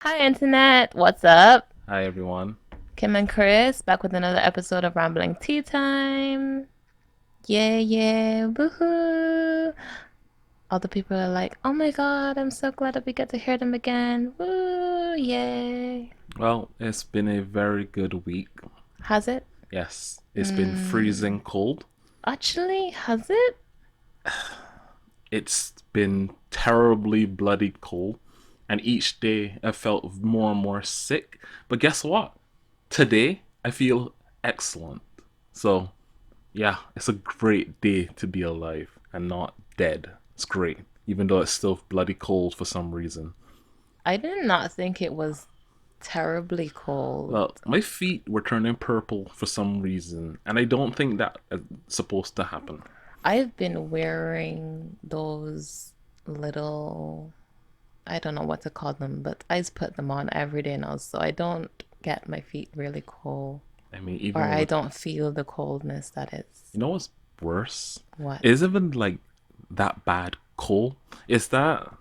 Hi, Internet. What's up? Hi everyone. Kim and Chris back with another episode of Rambling Tea Time. Yeah, yeah, woohoo. All the people are like, oh my god, I'm so glad that we get to hear them again. Woo, yay. Well, it's been a very good week. Has it? Yes, it's been Mm, freezing cold. actually, has it? It's been terribly bloody cold. And each day I felt more and more sick. But guess what? Today I feel excellent. So, yeah, it's a great day to be alive and not dead. It's great, even though it's still bloody cold for some reason. I did not think it was terribly cold. Well, my feet were turning purple for some reason, and I don't think that is supposed to happen. I've been wearing those little I don't know what to call them, but I just put them on every day now, so I don't get my feet really cold, I mean, or even I with, don't feel the coldness that you it's know what's worse? what. It isn't even like that bad cold. It's that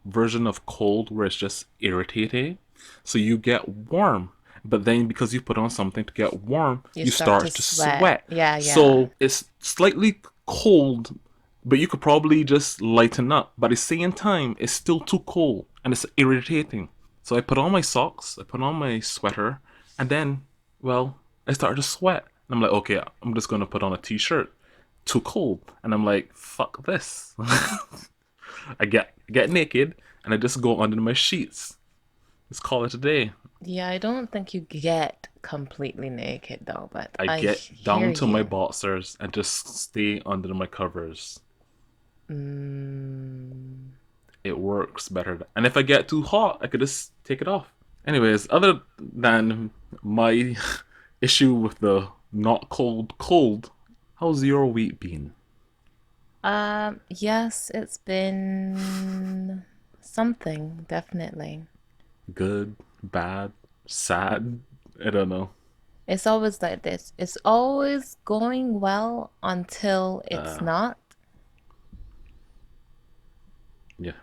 version of cold where it's just irritating. So you get warm, but then because you put on something to get warm, You you start to start to sweat. sweat. Yeah, yeah. So it's slightly cold, but you could probably just lighten up. But at the same time, it's still too cold and it's irritating. So I put on my socks, I put on my sweater, and then, well, I started to sweat. And I'm like, okay, I'm just gonna put on a t-shirt. Too cold. And I'm like, fuck this. I get naked and I just go under my sheets. Let's call it a day. Yeah, I don't think you get completely naked though, but I I get hear down to my you. boxers and just stay under my covers. Mm. It works better. And if I get too hot, I could just take it off. Anyways, other than my issue with the not cold, how's your week been? Yes, it's been something, definitely. Good, bad, sad? I don't know. It's always like this. It's always going well until it's Uh, not. yeah.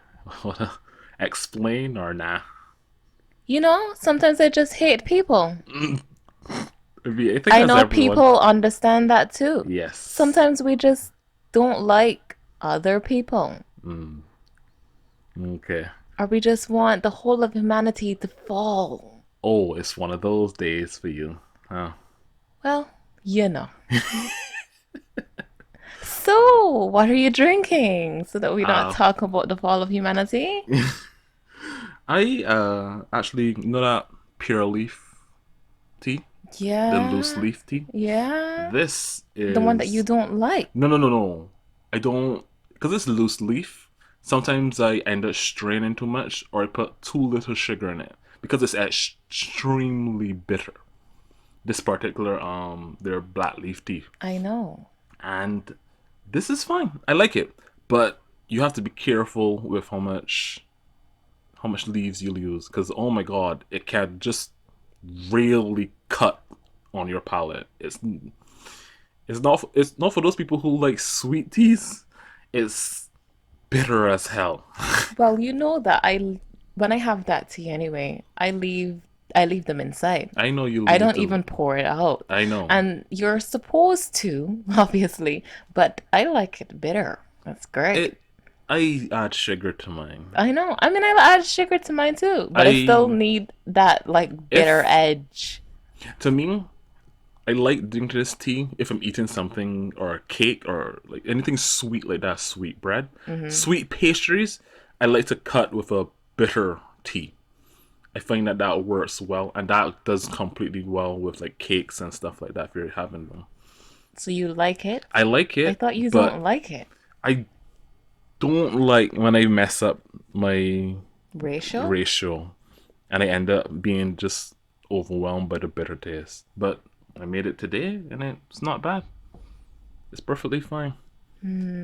Wanna explain or nah? Sometimes I just hate people. I think I as know everyone. people understand that too. Yes. Sometimes we just don't like other people, Mm, okay. or we just want the whole of humanity to fall. Oh, it's one of those days for you. Huh. Well, you know. So, what are you drinking so that we don't Uh, talk about the fall of humanity? I actually you know that pure leaf tea, the loose Yeah, leaf tea. yeah. This The one that you is don't like. no. I don't because it's loose leaf. Sometimes I end up straining too much, or I put too little sugar in it because it's extremely bitter. This particular their black leaf tea, I know. and this is fine. I like it, but you have to be careful with how much leaves you'll use because oh my god, it can just really cut on your palate. It's not for those people who like sweet teas. It's bitter as hell. Well, you know that when I have that tea anyway, I leave them inside. I know you I leave don't the. even pour it out. I know. And you're supposed to, obviously, but I like it bitter. That's great. It. I add sugar to mine. I know. I mean, I add sugar to mine too, but I still I need that like bitter if edge. to me, I like drinking this tea if I'm eating something or a cake or like anything sweet like that, sweet bread. Hmm. Sweet pastries, I like to cut with a bitter tea. I find that that works well, and that does completely well with like cakes and stuff like that if you're having them. So you like it? I like I it, thought you but don't like it. I don't like when I mess up my Ratio? ratio and I end up being just overwhelmed by the bitter taste. But I made it today and it's not bad. It's perfectly fine.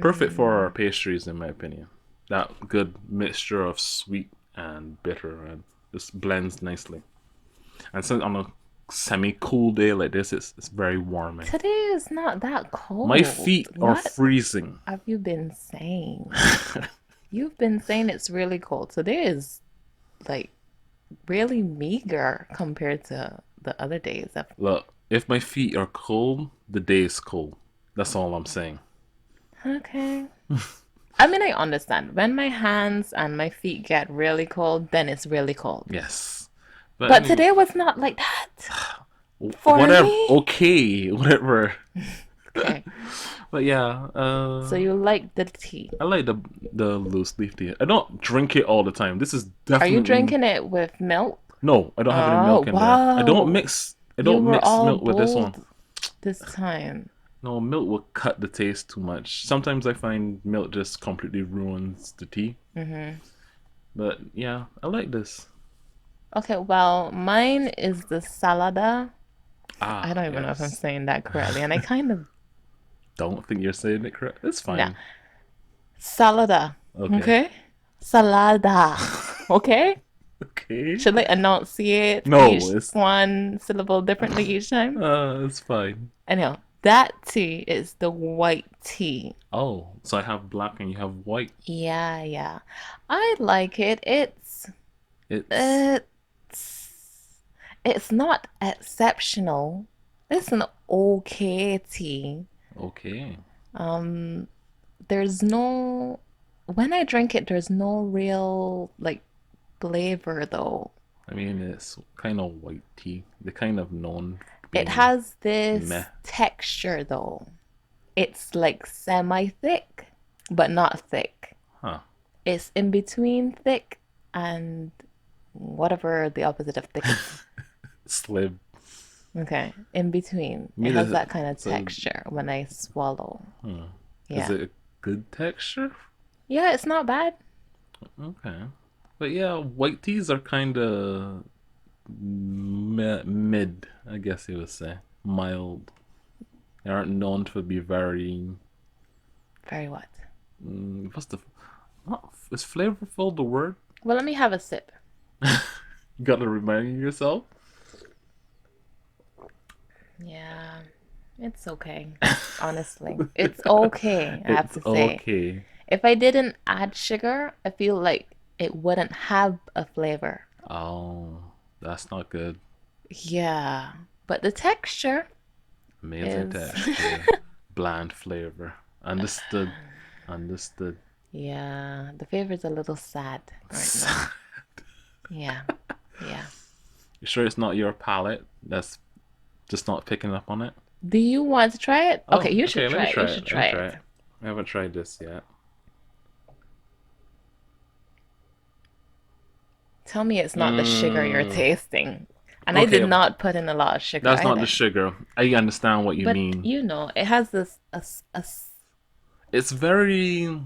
Perfect for our Hmm. pastries, in my opinion. That good mixture of sweet and bitter and just blends nicely. And since on a semi-cool day like this, it's very warming. Today is not that My cold. feet are What freezing. have you been saying? You've been saying it's really cold. Today is like really meager compared to the other days. Look, if my feet are cold, the day is cold. That's all I'm saying. Okay. I mean, I understand. When my hands and my feet get really cold, then it's really cold. Yes. But I But mean, today was not like that for whatever. me. Okay, whatever. Okay. But yeah, So you like the tea. I like the loose leaf tea. I don't drink it all the time. This is Are you definitely drinking it with milk? no. I don't have any Oh, milk in there. I don't wow. mix. I You don't were mix all milk with this one. bold this time. No, milk will cut the taste too much. Sometimes I find milk just completely ruins the tea. Hmm. But yeah, I like this. Okay, well, mine is the salada. I Ah, don't even know if I'm yes. saying that correctly, and I kind of Don't think you're saying it correct. It's yeah, fine. salada. Okay. Okay, salada. Okay, Okay. should I enunciate No, each it's one syllable differently each time? it's fine. Anyhow, that tea is the white tea. Oh, so I have black and you have white. Yeah, yeah. I like it. It's It's it's not exceptional. It's an okay tea. okay. Um, there's no when I drink it, there's no real like flavor though. I mean, it's kind of white tea. They're kind of known for It being has meh. this texture though. It's like semi-thick, but not thick. Huh. It's in between thick and whatever the opposite of thick is. Slim. Okay, in between. Me It has the that kind of so texture when I swallow. hmm. Is Yeah. it a good texture? Yeah, it's not bad. Okay. But yeah, white teas are kind of mid, I guess you would say. Mild. They aren't known to be very. Very what? What's the. Not, is flavorful the word? Well, let me have a sip. You gotta remind yourself. Yeah, it's okay. Honestly, it's okay, I have It's to say. okay. If I didn't add sugar, I feel like it wouldn't have a flavor. Oh, that's not good. Yeah, but the texture Amazing is. texture. Bland flavor. Understood. Understood. Yeah, the flavor's a little sad right now. Yeah, yeah. You sure it's not your palate that's just not picking up on it? Do you want to try it? Okay, Oh, you should okay, let me try it. You try it. should Let me try try it. it. I haven't tried this yet. Tell me it's not the sugar you're Mm, tasting. And I did okay, not put in a lot of sugar that's not the either. sugar. I understand what you But mean. you know, it has this It's very.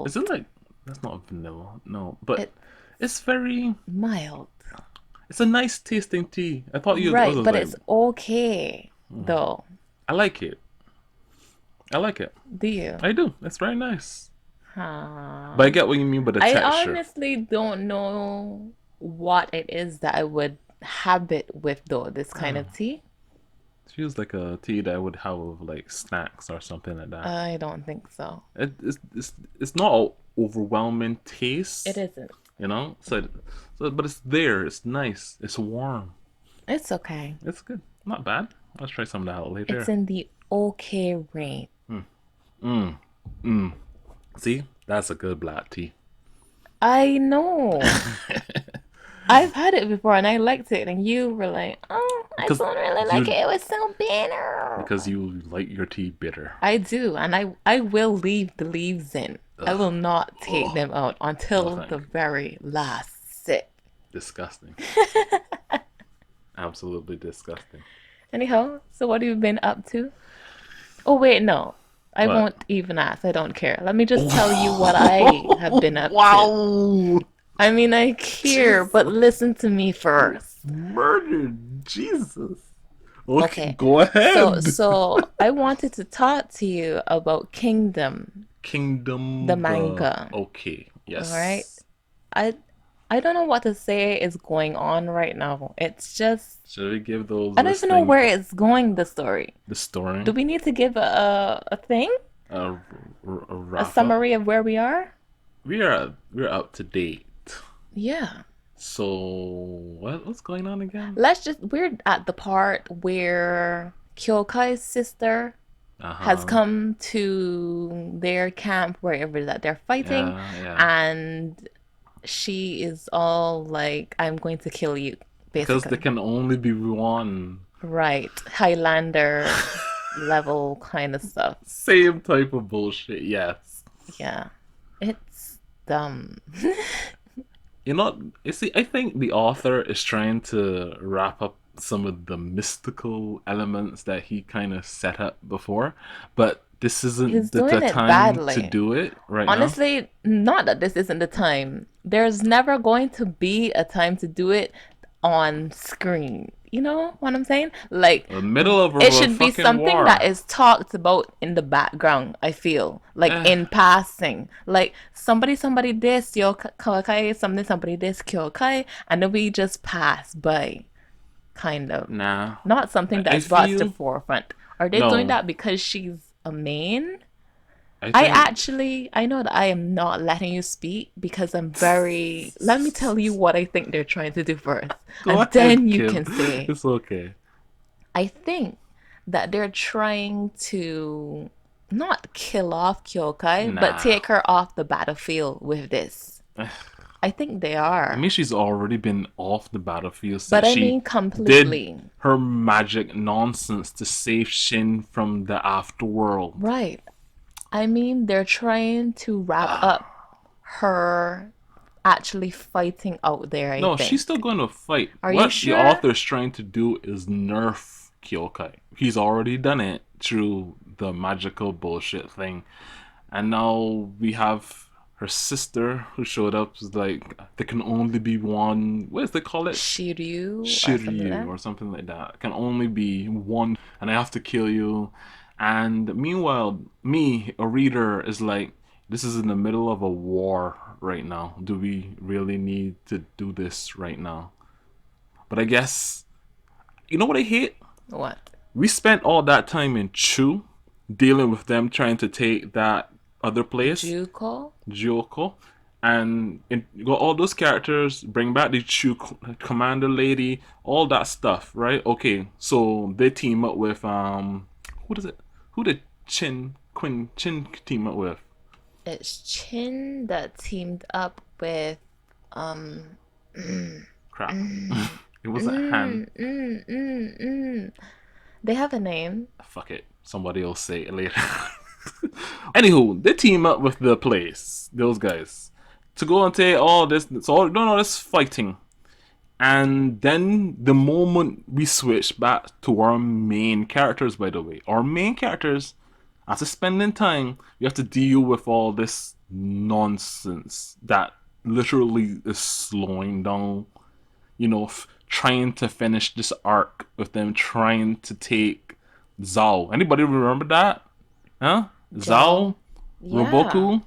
Is mild. it like. That's not vanilla. No, but It's it's very. mild. It's a nice tasting tea. I thought you. I Right, was but like. it's okay though. I like it. I like it. Do you? I do. It's very nice. But I Huh. get what you mean by the I texture. honestly don't know what it is that I would have it with though, this kind Oh, of tea. it feels like a tea that I would have with like snacks or something like that. I don't think so. It's not a overwhelming It taste, isn't. you know. But it's there. It's nice. It's warm. It's okay. It's good. Not bad. Let's try some of that out It's later. in the okay range. Mm. Mm. See, that's a good black tea. I know. I've had it before and I liked it, and you were like, "Oh, I because don't really like it. you It was so bitter." because you like your tea bitter. I do, and I will leave the leaves in. I will Ugh. not take Oh, them out no until the thank. very last sip. Disgusting. Absolutely disgusting. Anyhow, so what have you been up to? Oh wait, no. I What? won't even ask. I don't care. Let me just tell you what I have been up to. Wow! I mean, I care, Jesus! but listen to me first. Murdered! Jesus! Okay, Okay. go So ahead. so I wanted to talk to you about Kingdom, the Kingdom the manga. okay. All right. Yes. I I don't know what to say is going on right now. It's just Should we give those I don't even know listening where it's going, the story. the Do story we need to give a thing? a, a A wrap up? summary of where we are? We're up to date. Yeah. So what's going on again? We're at the part where Kyokai's sister has Uh-huh. come to their camp wherever that they're fighting, Yeah, yeah. and she is all like, I'm going to kill you, Because there basically. can only be one. Right. Highlander level kind of stuff. Same type of bullshit, yes. Yeah. It's dumb. You know, you see, I think the author is trying to wrap up some of the mystical elements that he kind of set up before, but this He's isn't the doing it time to badly. do it right now. Honestly, not that this isn't the time. There's never going to be a time to do it on screen. You know what I'm saying? Like, The middle of it a should be fucking something that war. is talked about in the background, I feel. Like Eh, in passing. Like somebody this Kyokai, somebody this Kyokai, and then we just pass by, kind of. nah. Not something I that's brought to the feel forefront. Are they doing no. that because she's a main? I think I know that I am not letting you speak because I'm very. Let me tell you what I think they're trying to do first, go and ahead, then you Kim. can say. It's okay. I think that they're trying to not kill off Kyokai, but Nah. take her off the battlefield with this. I think they I are. mean, she's already been off the battlefield But since I she mean, did completely. her magic nonsense to save Shin from the afterworld. Right. I mean, they're trying to wrap up Ah. her actually fighting out there, I No, she's still think. going to fight. Are you What the sure? author is trying to do is nerf Kyokai. He's already done it through the magical bullshit thing. And now we have her sister who showed up. Is like, there can only be one. What does they call it? Shiryu or something like Shiryu that? or something like that. Can only be one, and I have to kill you. And meanwhile, me, a reader, is like, this is in the middle of a war right now. Do we really need to do this right now? But I guess, you know what I hate? What? We spent all that time in Chu dealing with them trying to take that other place, Juko? Joko, and you got all those characters, bring back the Chu commander lady, all that stuff, right? Okay, so they team up with who does it? Who did Chin team up with? It's Chin that teamed up with Crap, mm, it wasn't Han. mm. They have a name. Fuck it, somebody will say it later. Anywho, they team up with the place, those guys, to go and take all this. It's all no, no, this fighting. And then the moment we switch back to our main characters, by the way, our main characters, after spending time, you have to deal with all this nonsense that literally is slowing down, trying to finish this arc with them trying to take Zao. Anybody remember that? Huh? Joe. Zao, Yeah. Roboku,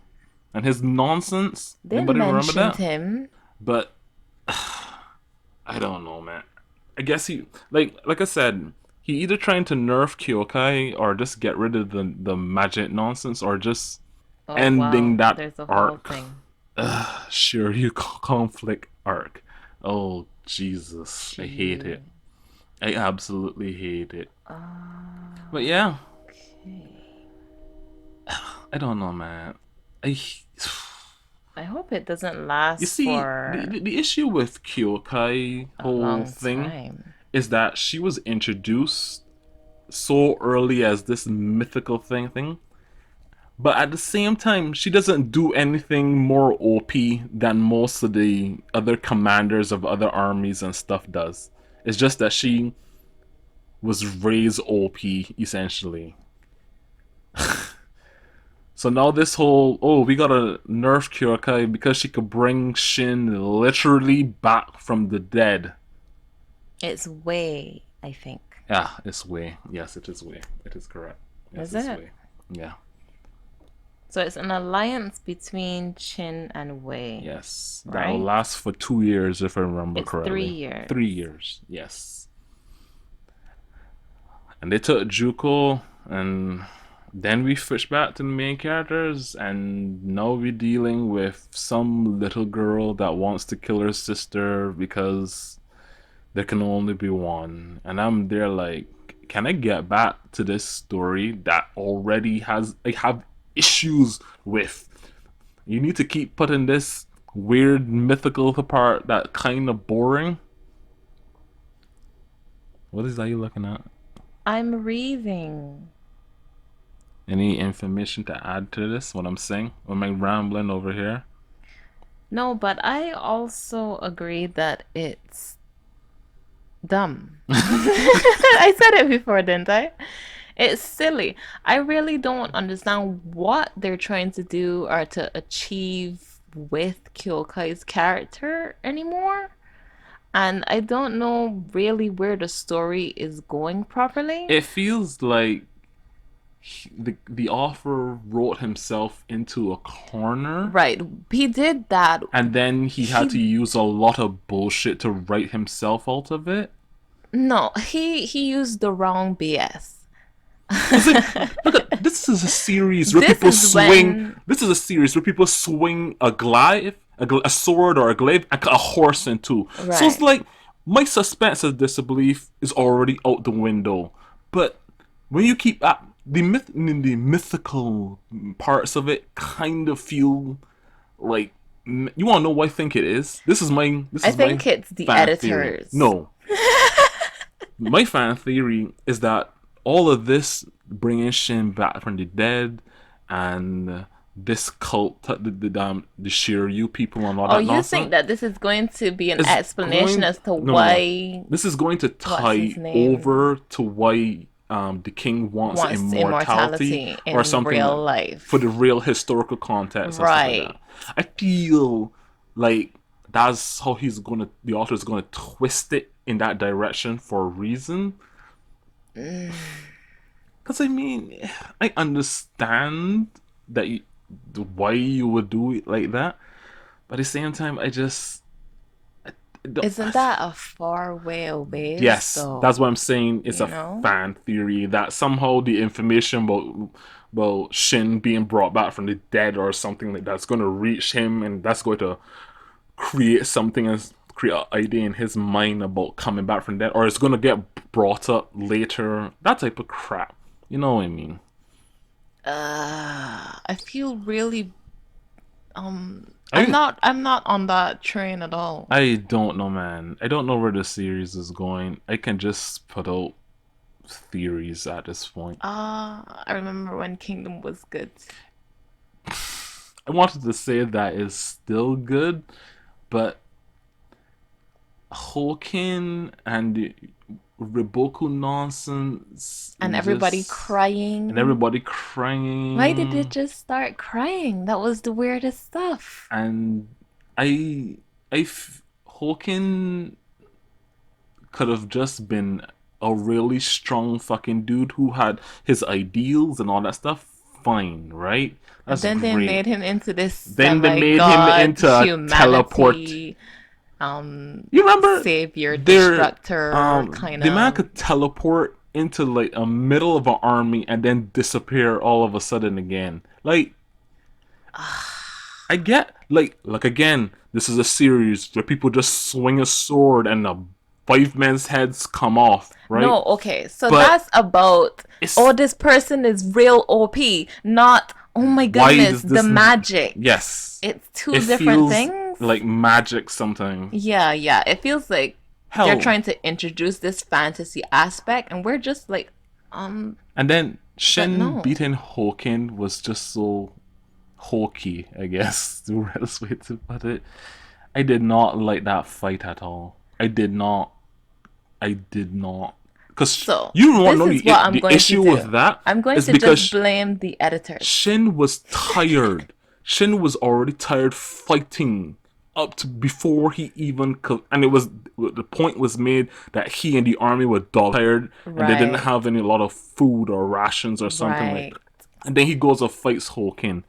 and his nonsense. They Anybody remember mentioned that? him. But I don't know, man. I guess he like I said, he either trying to nerf Kyokai or just get rid of the magic nonsense or just Oh ending wow, that there's a whole arc. thing. Sure, you conflict arc. Oh Jesus, I hate it. Gee. I absolutely hate it. But Okay. yeah, I don't know, man. I I hope it doesn't You last see, the, for the, the issue with Kyokai a whole long thing time. is that she was introduced so early as this mythical thing, but at the same time, she doesn't do anything more OP than most of the other commanders of other armies and stuff does. It's just that she was raised OP essentially. So now this whole we gotta nerf Kyokai because she could bring Shin literally back from the dead. It's way, I think. Yeah, it's way. Yes, it is way. It is correct. Yes, Is it's it? way. Yeah. So it's an alliance between Chin and Wei, Yes. That will right? last for 2 years if I remember It's three correctly. years. 3 years. Yes. And they took Juko and Then we switch back to the main characters, and now we're dealing with some little girl that wants to kill her sister because there can only be one. And I'm there like, can I get back to this story that already has I have issues with? You need to keep putting this weird mythical part that kind of boring. What is that you looking at? I'm reading. Any information to add to this? What I'm saying? Or am I rambling over here? No, but I also agree that it's dumb. I said it before, didn't I? It's silly. I really don't understand what they're trying to do or to achieve with Kyokai's character anymore. And I don't know really where the story is going properly. It feels like the author wrote himself into a corner, Right. He did that. and then he had to He use a lot of bullshit to write himself out of it. no, he used the wrong BS. It's like, look at this is a series where This people is swing. when This is a series where people swing a glaive, a sword or a glaive, and cut a horse in two. So it's right. like my suspense of disbelief is already out the window. But when you keep the mythical parts of it, kind of feel like you want to know what I think it is. This I is my think it's the fan theory. editors. No, my fan theory is that all of this bringing Shin back from the dead and this cult, the Shiryu people and all Oh, that you think nonsense that this is going to be an is explanation going. as to No, no, no. why This is going to what's his tie name over to why the king wants wants immortality immortality or in something real for the life. real historical context and stuff like that. Right. I feel like that's how the author's gonna twist it in that direction for a reason. Because I mean, I understand that why you would do it like that, but at the same time, I don't. Isn't that a far way away Yes, that's what though? I'm saying. It's You a know? fan theory that somehow the information about Shin being brought back from the dead or something like that's going to reach him, and that's going to create something and create an idea in his mind about coming back from dead, or it's going to get brought up later. That type of crap. You know what I mean? I feel really I'm I not on that train at all. I don't know, man. I don't know where the series is going. I can just put out theories at this point. I remember when Kingdom was good. I wanted to say that is still good, but Hokin and the Riboku nonsense And and everybody just and crying. everybody Why did it crying just start crying? That was the weirdest stuff. and I Hokin could have just been a really strong fucking dude who had his ideals and all that stuff. Fine, right? And That's then they great. made him into this Then they made him semi-god into a teleport. humanity You remember savior there destructor kind the man of. could teleport into like a middle of an army and then disappear all of a sudden again. Like I get like again, this is a series where people just swing a sword and the five men's heads come off, right? No, okay. So But that's about, oh, it's this person is real OP, not, oh my why goodness, does the this magic. yes. It's two It different feels things. like magic sometimes. Yeah, yeah. It feels like they're Hell, trying to introduce this fantasy aspect, and we're just like, and then but Shin no. beating Hokin was just so hokey, I guess, the best way to put it. I did not like that fight at all. I did not. I did not. Because So, you want to this know is what I'm the going to issue with do. that I'm going is to just because blame the editors. Shin was tired. Shin was already tired fighting up to before he even could, and it was the point was made that he and the army were dog tired and they didn't Right, have any lot of food or rations or something like right. that. And then he goes and fights Hawking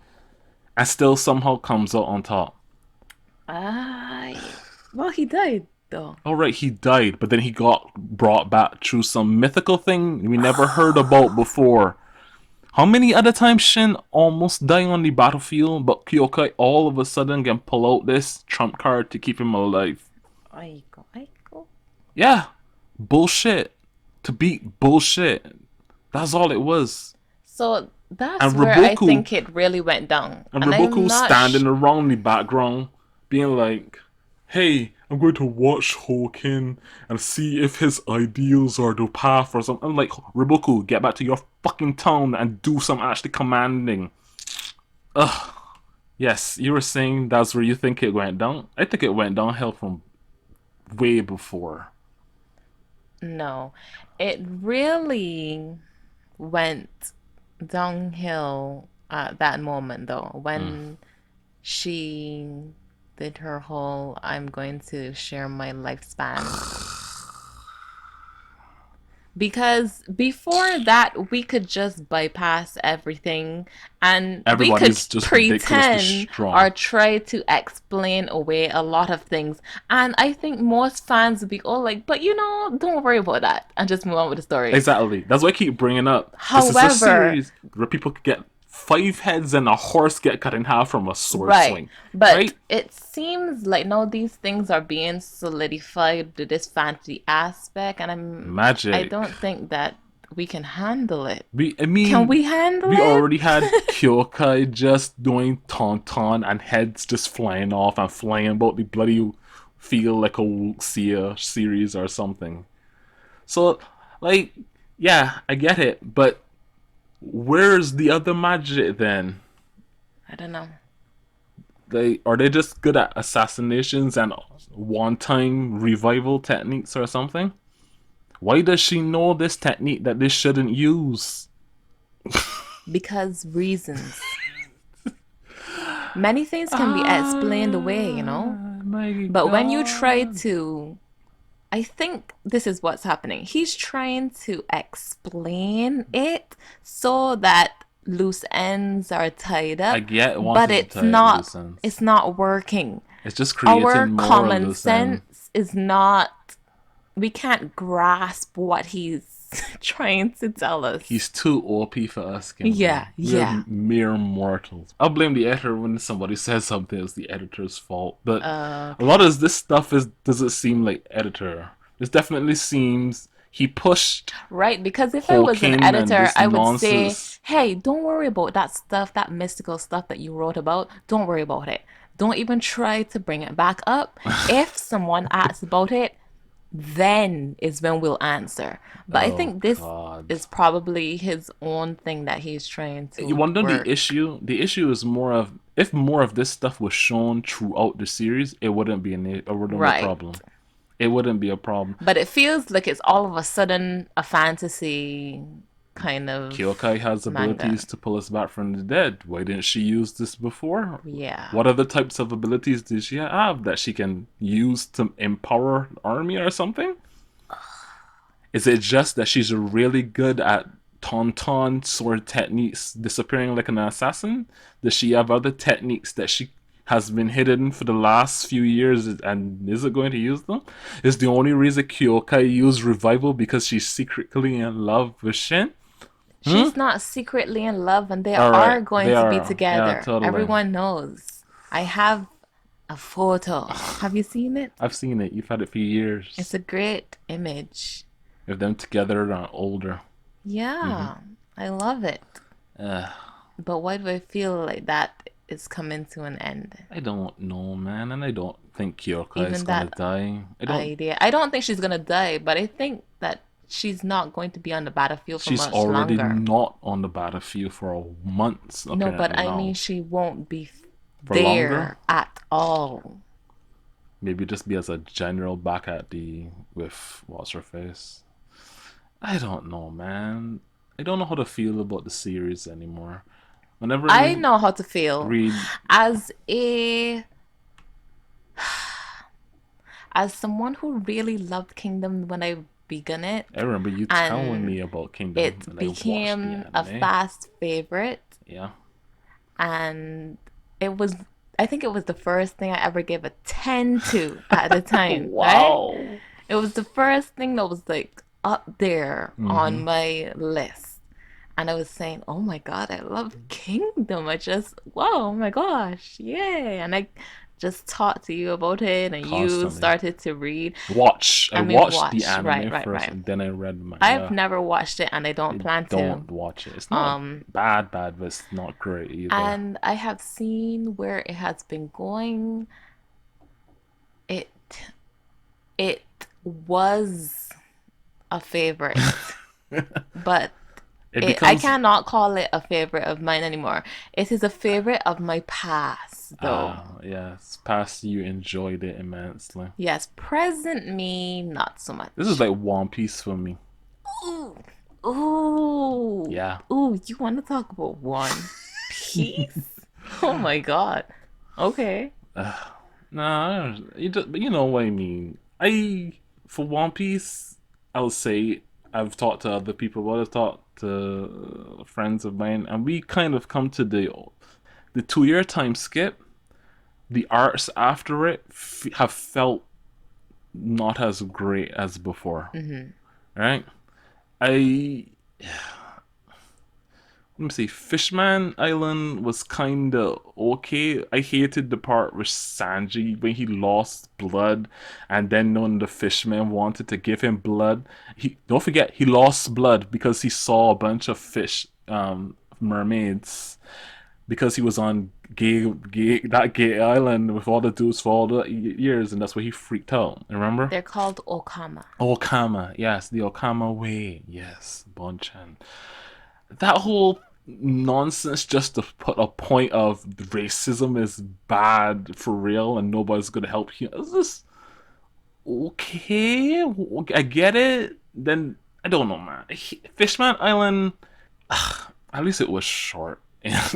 and still somehow comes out on top. I, well, he died though. All right, he died, but then he got brought back through some mythical thing we never heard about before. How many other times Shin almost die on the battlefield, but Kyokai all of a sudden can pull out this trump card to keep him alive? Aiko, aiko. Yeah, bullshit. To beat bullshit. That's all it was. So that's And where I Riboku, think it really went down. and And I'm Riboku not standing around the background, being like, "Hey, I'm going to watch Hokin and see if his ideals are the path or something." I'm like, Riboku, get back to your fucking town and do some actually commanding. Ugh. Yes, you were saying that's where you think it went down. I think it went downhill from way before. no. It really went downhill at that moment though, Mm. when she did her whole I'm going to share my lifespan. Because before that, we could just bypass everything and we could Everybody's just ridiculously pretend or strong. try to explain away a lot of things. And I think most fans would be all like, but don't worry about that and just move on with the story. Exactly. That's why I keep bringing up. This is a However, series where people could get 5 heads and a horse get cut in half from a sword right. swing, But right? it seems like now these things are being solidified to this fantasy aspect, and I Magic. don't think that we can handle it. I Can mean, we handle we already had it? Kyokai just doing tauntaun and heads just flying off and flying about the bloody feel like a Wuxia series or something. So, like, yeah, I get it, but where's the other magic then? I don't know. Are they just good at assassinations and one-time revival techniques or something? Why does she know this technique that they shouldn't use? Because reasons. Many things can be explained away. My But when you try God. to, I think this is what's happening. He's trying to explain it so that loose ends are tied I up, get but wanted to tie up loose ends. it's not working. It's just Our creating more common loose ends. sense is not, we can't grasp what he's trying to tell us. He's too OP for us, Kimberly. Yeah, We're yeah. mere mortals. I'll blame the editor when somebody says something is the editor's fault. But a lot Okay. of this stuff doesn't seem like editor. This definitely seems he pushed Right, because if I was an Hokin and editor, this I would say, nonsense. hey, don't worry about that stuff, that mystical stuff that you wrote about. Don't worry about it. Don't even try to bring it back up. If someone asks about it, then is when we'll answer. But I Oh think this God. is probably his own thing that he's trying You to wonder the work. issue? The issue is more of if more of this stuff was shown throughout the series, it wouldn't be a Right. problem. It wouldn't be a problem. But it feels like it's all of a sudden a fantasy kind Kyokai of has abilities manga. to pull us back from the dead. Why didn't she use this before? Yeah. What other types of abilities did she have that she can use to empower the army or something? Is it just that she's really good at tauntaun sword techniques, disappearing like an assassin? Does she have other techniques that she has been hidden for the last few years and isn't going to use them? Is the only reason Kyokai used revival because she's secretly in love with Shin? Hmm? She's not secretly in love and they All are right, going they to be are. Yeah, together. totally. Everyone knows. I have a photo. Have you seen it? I've seen it. You've had it for It's years. a great image. If them together and older. Yeah, I love it. Uh, But why do I feel like that is coming to an end? I don't know, man, and I don't think Kyokai is Even gonna that die. I don't. idea. I don't think she's gonna die, but I think that she's not going to be on the battlefield for She's much already longer. not on the battlefield for months, No, but apparently I mean, now. she won't be For longer, there at all. maybe just be as a general back at the with what's her face. I don't know, man. I don't know how to feel about the series anymore. Whenever I I know how to feel read, as a as someone who really loved Kingdom when I began it, I remember you telling and me about Kingdom, it and I watched the became a anime. fast favorite, Yeah. and it was I think it was the first thing I ever gave a 10 to at the time, right? Wow. It was the first thing that was like up there on Mm-hmm. my list. and I was saying, "Oh my God, I love Kingdom." I just, whoa, oh my gosh, yay! And I just talked to you about it, and you Constantly. started to read, Watch. I and we watched the watched. Right, anime right, first, right. and then I read the I've manga. never watched it, and I don't plan to. Don't watch it. It's not Um, bad, but it's not great either. and I have seen where it has been going. It it was a favorite, but It I becomes cannot call it a favorite of mine anymore. It is a favorite of my past, though. yes, past you enjoyed it immensely. Yes, present me, not so This is much. like One Piece for me. Ooh, ooh, Yeah. ooh, you want to talk about One Piece? Oh my God. Okay. Nah, you know what I mean. For One Piece, I'll say I've talked to other people, but I've talked to friends of mine, and we kind of come to the 2 year time skip. The arcs after it have felt not as great as before, Mm-hmm. right? I Let me see. Fishman Island was kinda okay. I hated the part with Sanji when he lost blood, and then none of the fishmen wanted to give him blood. He Don't forget he lost blood because he saw a bunch of fish, mermaids, because he was on gay island with all the dudes for all the years, and that's why he freaked out. Remember? They're called Okama. Okama, yes, the Okama way, yes, Bonchan. That whole nonsense just to put a point of racism is bad for real and nobody's gonna help you. Is this okay? I get it. Then I don't know, man. Fishman Island. At least it was short. At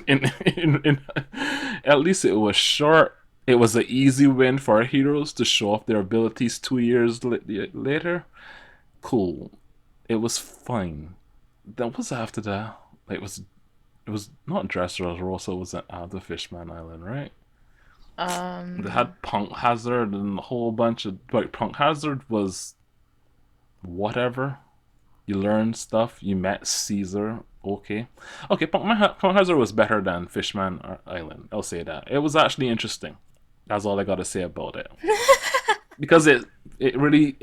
least it was short. It was an easy win for our heroes to show off their abilities 2 years later. Cool. It was fine. Then what's after that? It was not Dressrosa, was it the Fishman Island, right? They Um, had Punk Hazard and a whole bunch of like Punk Hazard was whatever. You learned stuff. You met Caesar. Okay, okay. Punk Hazard was better than Fishman Island. I'll say that. It was actually interesting. That's all I got to say about it. Because it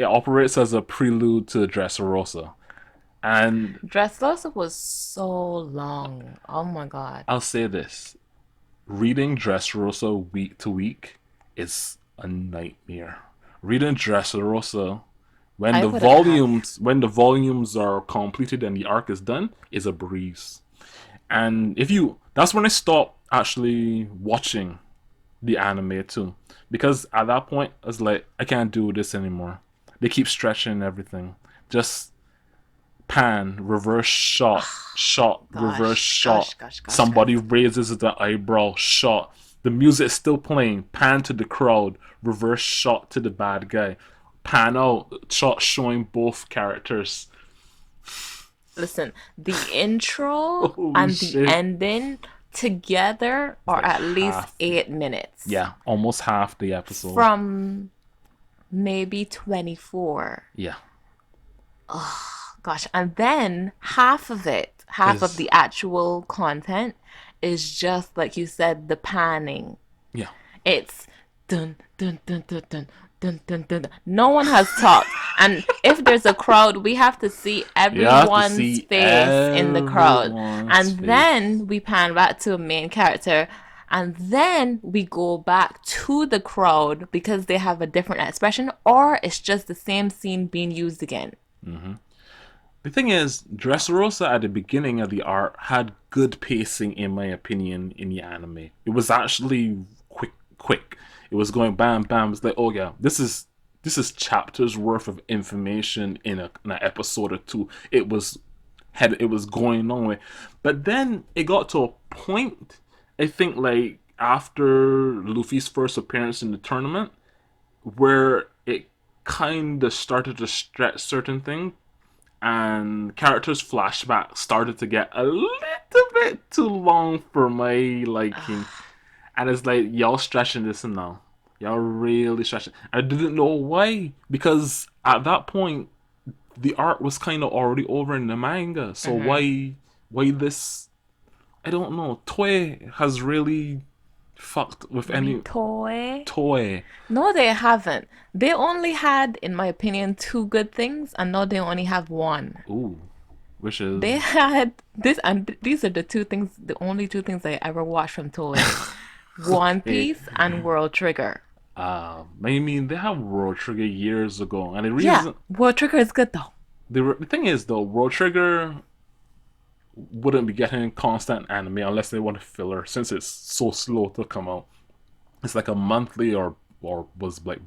operates as a prelude to Dressrosa, and Dressrosa was so long. Oh my God. I'll say this: reading Dressrosa week to week is a nightmare. Reading Dressrosa I wouldn't have. when the volumes are completed and the arc is done is a breeze. And if you that's when I stopped actually watching the anime too. Because at that point I was like, I can't do this anymore. They keep stretching everything. Just pan, reverse shot, shot, reverse Gosh, gosh, shot. gosh, gosh, gosh. Somebody raises the eyebrow, shot. The music is still playing. Pan to the crowd, reverse shot to the bad guy. Pan out, shot showing both characters. Listen, the intro Holy and the shit. ending together It's are like at least half. 8 minutes Yeah, almost half the episode. from maybe 24. Yeah. Gosh, and then half of Is the actual content is just like you said, the panning. yeah. It's dun dun dun dun dun dun dun dun. No one has talked, and if there's a crowd, we have to see You have to everyone's see face in the crowd, everyone's and face. then we pan back to a main character, and then we go back to the crowd because they have a different expression, or it's just the same scene being used again. The thing is, Dressrosa at the beginning of the arc had good pacing, in my opinion, in the anime. It was actually quick. It was going bam, bam. It's like, oh yeah, this is chapters worth of information in an episode or two. It was going on with, but then it got to a point. I think like after Luffy's first appearance in the tournament, where it kind of started to stretch certain things and characters flashback started to get a little bit too long for my liking. And it's like y'all stretching this now. Y'all really stretching. I didn't know why. Because at that point the art was kind of already over in the manga. So Mm-hmm. why why this. I don't know. Toei has really fucked with You mean any toy? Toei. No, they haven't. They only had, in my opinion, two good things, and now they only have one. Ooh, which They is had this, and these are the two things, the only two things I ever watched from Toei: One okay. Piece and World Trigger. I mean, they have World Trigger years ago, and the Yeah, reason World Trigger is good though. the thing is though, World Trigger wouldn't be getting constant anime unless they want a filler, since it's so slow to come out. It's like a monthly or was like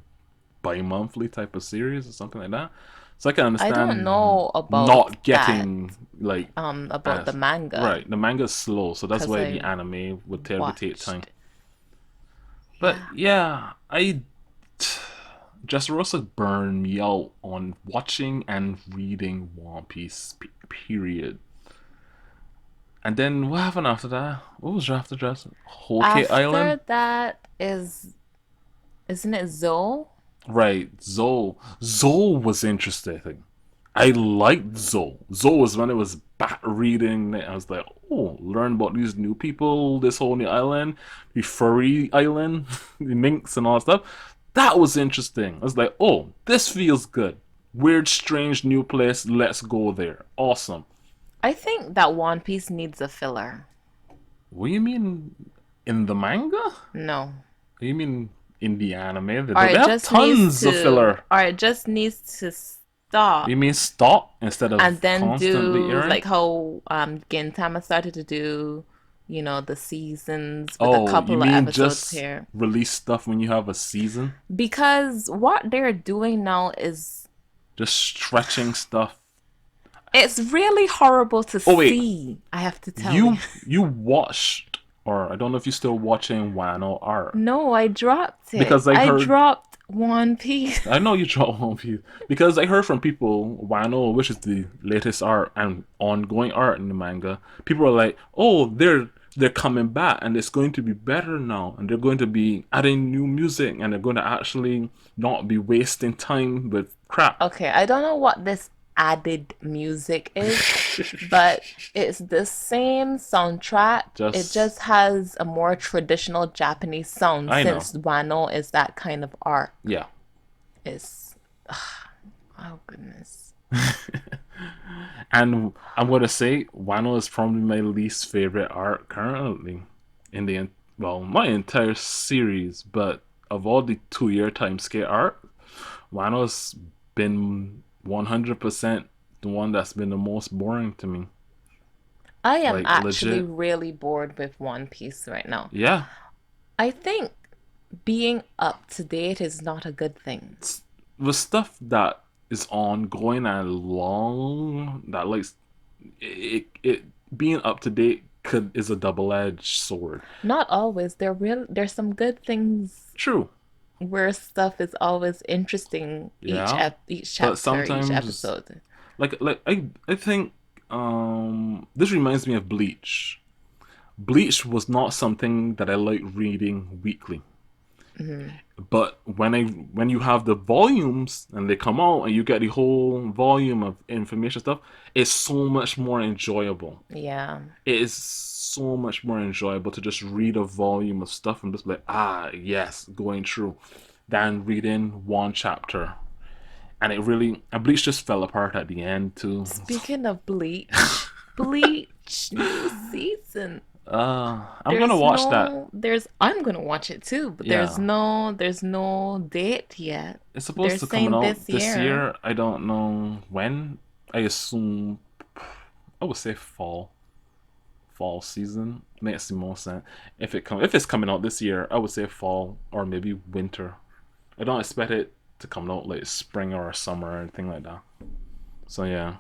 bi-monthly type of series or something like that. So I can I don't understand know about not that, getting like about the as manga, right. The manga's slow, so that's because why I the anime would terribly take time. watched. But Yeah, yeah, I Dressrosa burned me out on watching and reading One Piece. Period. And then what happened after that? What was after Dress? Whole Cake Island? after that is, isn't it Zoe? Right, Zoe. Zoe was interesting. I liked Zoe. Zoe was when it was back reading. I was like, oh, learn about these new people, this whole new island, the furry island, the minks and all that stuff. That was interesting. I was like, oh, this feels good. Weird, strange, new place. Let's go there. Awesome. I think that One Piece needs a filler. What do you mean in the manga? What No. do you mean in the anime? Or They it have just needs tons of to, filler. or it just needs to You stop mean stop instead and of then constantly do airing? like how Gintama started to do, the seasons with a Oh, you couple of mean episodes just here. release stuff when you have a season? Because what they're doing now is, Just stretching stuff. it's really horrible to Oh wait, see, I have to tell you. you watched, or I don't know if you're still watching Wano art, No, I dropped it. because I I heard. dropped One Piece. I know you dropped One Piece because I heard from people Wano, which is the latest art and ongoing art in the manga. People are like, "Oh, they're coming back, and it's going to be better now, and they're going to be adding new music, and they're going to actually not be wasting time with crap." Okay, I don't know what this added music is, but it's the same soundtrack. It Just, just has a more traditional Japanese sound I know, since Wano is that kind of art. yeah. It's, oh goodness. And I'm gonna say Wano is probably my least favorite art currently in the well, my entire series. But of all the 2 year time skate art, Wano's been 100% the one that's been the most boring to me. I am Like actually legit, really bored with One Piece right now. yeah. I think being up to date is not a good thing. With stuff that is ongoing and long, that like it being up to date could is a double edged sword. Not always. There's some good things True, where stuff is always interesting yeah, each but chapter, each sometimes episode. I think this reminds me of Bleach. Bleach was not something that I like reading weekly. But when you have the volumes and they come out and you get the whole volume of information stuff, it's so much more enjoyable. Yeah. It is so much more enjoyable to just read a volume of stuff and just be like, ah, yes, going through, than reading one chapter. And it really, and Bleach just fell apart at the end too. Speaking of Bleach, Bleach new season. I'm gonna watch that. I'm gonna watch it too, but Yeah, there's no date yet. it's They're supposed to come saying out this this year. year. I don't know when. I assume I would say fall season makes the most sense. If it's coming out this year, I would say fall or maybe winter. I don't expect it to come out like spring or summer or anything like that. So yeah,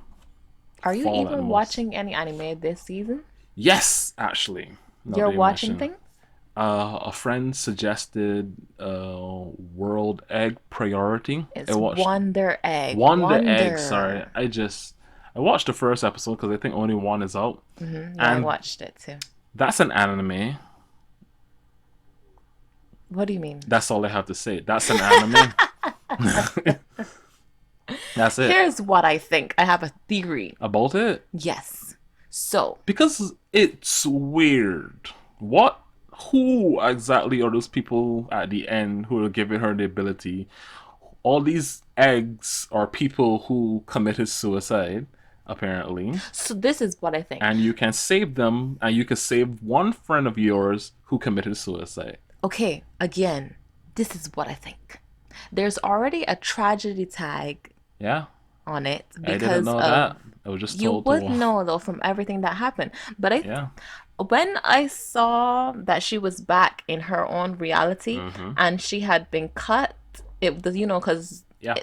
Are you fall at the even most. watching any anime this season? Yes, actually. Now You're that you watching mention, things? a friend suggested World Egg Priority. I It's watched Wonder Egg. Wonder Egg. Sorry, Wonder. I watched the first episode because I think only one is out, Yeah, I and watched it too. that's an anime. What do you mean? That's all I have to say. That's an anime. That's it. Here's what I think. I have a theory. About it. Yes. So, Because it's weird. What? Who exactly are those people at the end who are giving her the ability? All these eggs are people who committed suicide, apparently, so this is what I think. and you can save them, and you can save one friend of yours who committed suicide. Okay, again, this is what I think. There's already a tragedy tag Yeah, on it I didn't because know of that. I was just you told would to. know though from everything that happened. But Yeah. when I saw that she was back in her own reality Mm-hmm. and she had been cut, it was, because Yeah.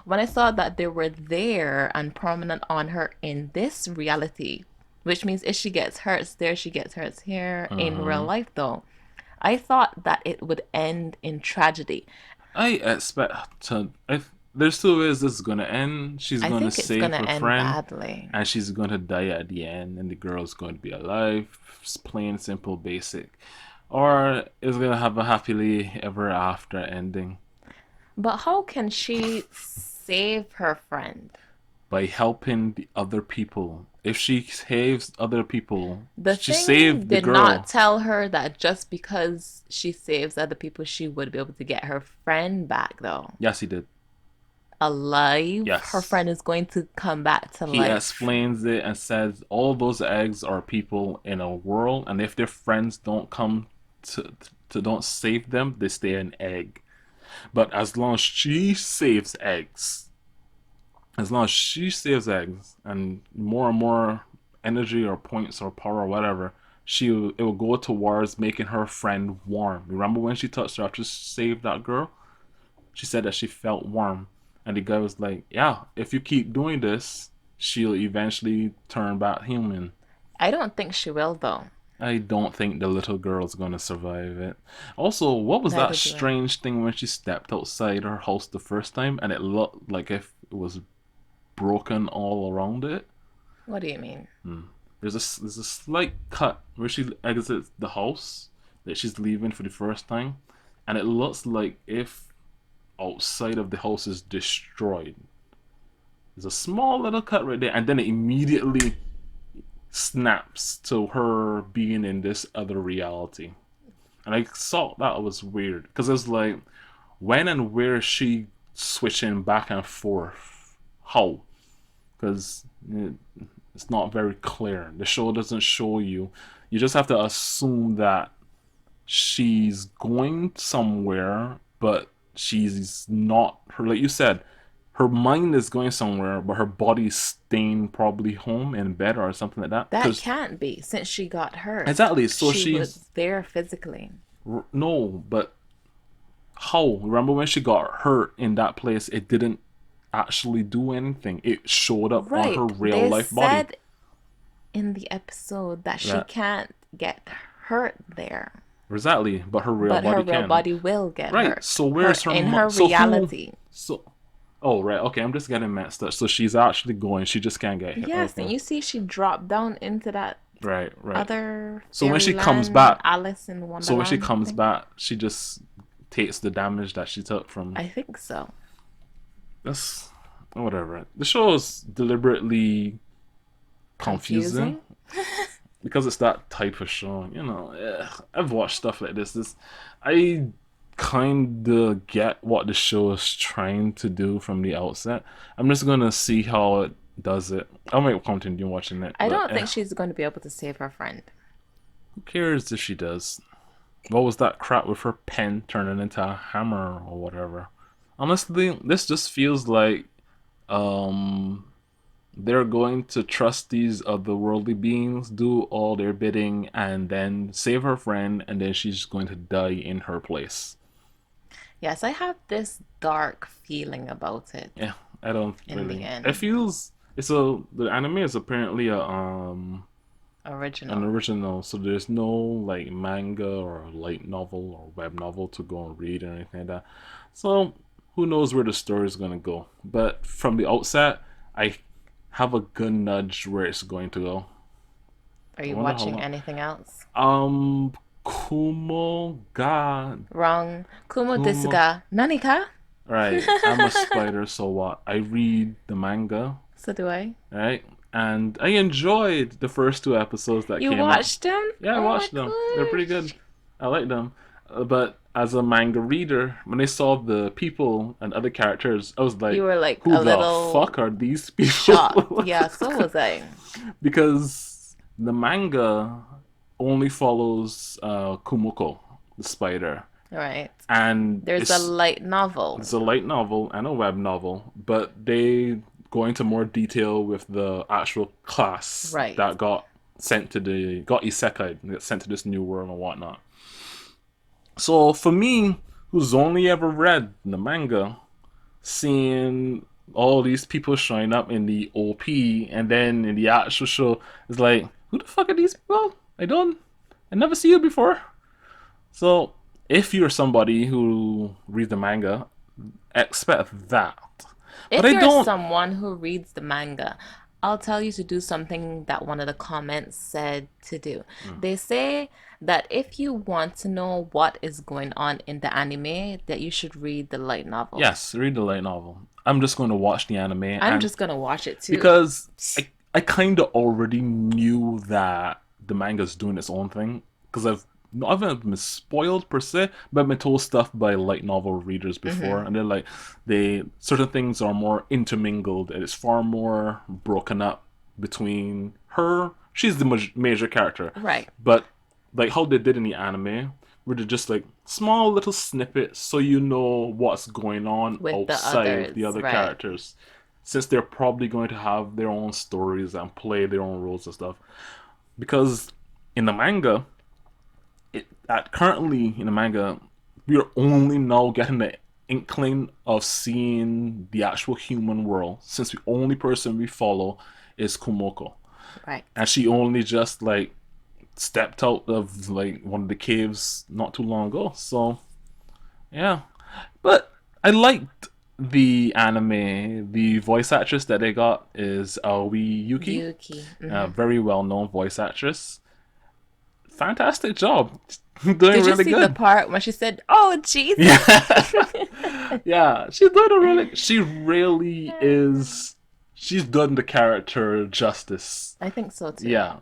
when I saw that they were there and prominent on her in this reality, which means if she gets hurt there, she gets hurt here in real Mm-hmm. life though. I thought that it would end in tragedy. I expect to. If there's two ways this is gonna end, she's I gonna think it's save gonna her end friend, badly. and she's gonna die at the end, and the girl's going to be alive. It's plain, simple, basic. Or it's gonna have a happily ever after ending But how can she save her friend? by helping the other people. If she saves other people, The she thing saved the did not girl. tell her that just because she saves other people, she would be able to get her friend back, though. Yes, he did. Alive, her Yes. friend is going to come back to He life. explains it and says all those eggs are people in a world, and if their friends don't come to don't save them, they stay an egg. But as long as she saves eggs, as long as she saves eggs, and more energy or points or power or whatever, it will go towards making her friend warm. Remember when she touched her after she saved that girl? She said that she felt warm. And the guy was like, yeah, if you keep doing this, she'll eventually turn back human. I don't think she will, though. I don't think the little girl's gonna survive it. Also, what was that Neither do I. strange thing when she stepped outside her house the first time and it looked like if it was broken all around it? What do you mean? Hmm. There's a slight cut where she exits the house that she's leaving for the first time, and it looks like if outside of the house is destroyed. There's a small little cut right there, and then it immediately snaps to her being in this other reality. And I thought that was weird because it's like, when and where is she switching back and forth? How? Because it's not very clear. The show doesn't show you. You just have to assume that she's going somewhere, but she's not. Her, like you said, her mind is going somewhere, but her body's staying probably home in bed or something like that. That Because can't be since she got hurt. exactly, so She she's was there physically. no, but how? Remember when she got hurt in that place? It didn't actually do anything. It showed up on her Right. real They life body. said in the episode that she That can't get hurt there, exactly, but her real but her body real can. body will get Right. hurt. So Her where's her? in her So who? reality. So oh right. Okay, I'm just getting messed up. So she's actually going. She just can't get hit. Yes, and Okay. you see she dropped down into that Right. Right. other So when she comes fairyland, back, Alice in so when she Wonderland comes thing. back, she just takes the damage that she took from. I think so. That's whatever. The show is deliberately confusing Confusing? because it's that type of show. I've watched stuff like this. I kind of get what the show is trying to do from the outset. I'm just gonna see how it does it. I might continue watching it, I but don't think she's going to be able to save her friend. who cares if she does? What was that crap with her pen turning into a hammer or whatever? Honestly, this just feels like um they're going to trust these otherworldly beings, do all their bidding, and then save her friend, and then she's going to die in her place. Yes, I have this dark feeling about it Yeah, I don't in the really. It end. feels the anime is apparently a an Original. original, so there's no like manga or light novel or web novel to go and read or anything like that. So who knows where the story is gonna go? But from the outset, I have a good nudge where it's going to go. Are I you wonder how watching long. anything else? Kumo ga Wrong. Kumo desu Kumo. ga nani ka? Right, I'm a spider, so what? I read the manga, So do I. right? and I enjoyed the first two episodes that You came out. watched them? Yeah, I Oh my watched them. They're pretty good. gosh. I like them. But as a manga reader, when I saw the people and other characters, I was You like, were like who a the fuck little are these shocked. people? Yeah, so was I. Because the manga only follows Kumoko, the spider. Right. And There's a light it's novel. a light novel and a web novel, but they go into more detail with the actual class Right. that got isekai, got sent to this new world and whatnot. So for me, who's only ever read the manga, seeing all these people showing up in the OP and then in the actual show, it's like, who the fuck are these people? I never see you before. So if you're somebody who reads the manga, expect that. But If I you're don't. someone who reads the manga, I'll tell you to do something that one of the comments said to do. Mm. They say that if you want to know what is going on in the anime, that you should read the light novel. Yes, read the light novel. I'm just going to watch the anime, I'm and just gonna watch it too. because I kind of already knew that the manga's doing its own thing because I haven't been spoiled per se, but I've been told stuff by light novel readers before, Mm-hmm. and they're like, they certain things are more intermingled, and it's far more broken up between her. She's the major character, Right. but like how they did in the anime, where they're just like small little snippets so you know what's going on With the outside of the others, other right. characters, since they're probably going to have their own stories and play their own roles and stuff. Because in the manga, currently in the manga, we are only now getting the inkling of seeing the actual human world, since the only person we follow is Kumoko, Right. and she only just like stepped out of like one of the caves not too long ago. So yeah, but I liked the anime. The voice actress that they got is Aoi Yuki, Yuki. a Mm-hmm. very well known voice actress. Fantastic job, doing Did you really see the good. part when she said, "Oh Jesus"? Yeah, yeah, she's doing a really. She really is. She's done the character justice. I think so too. Yeah,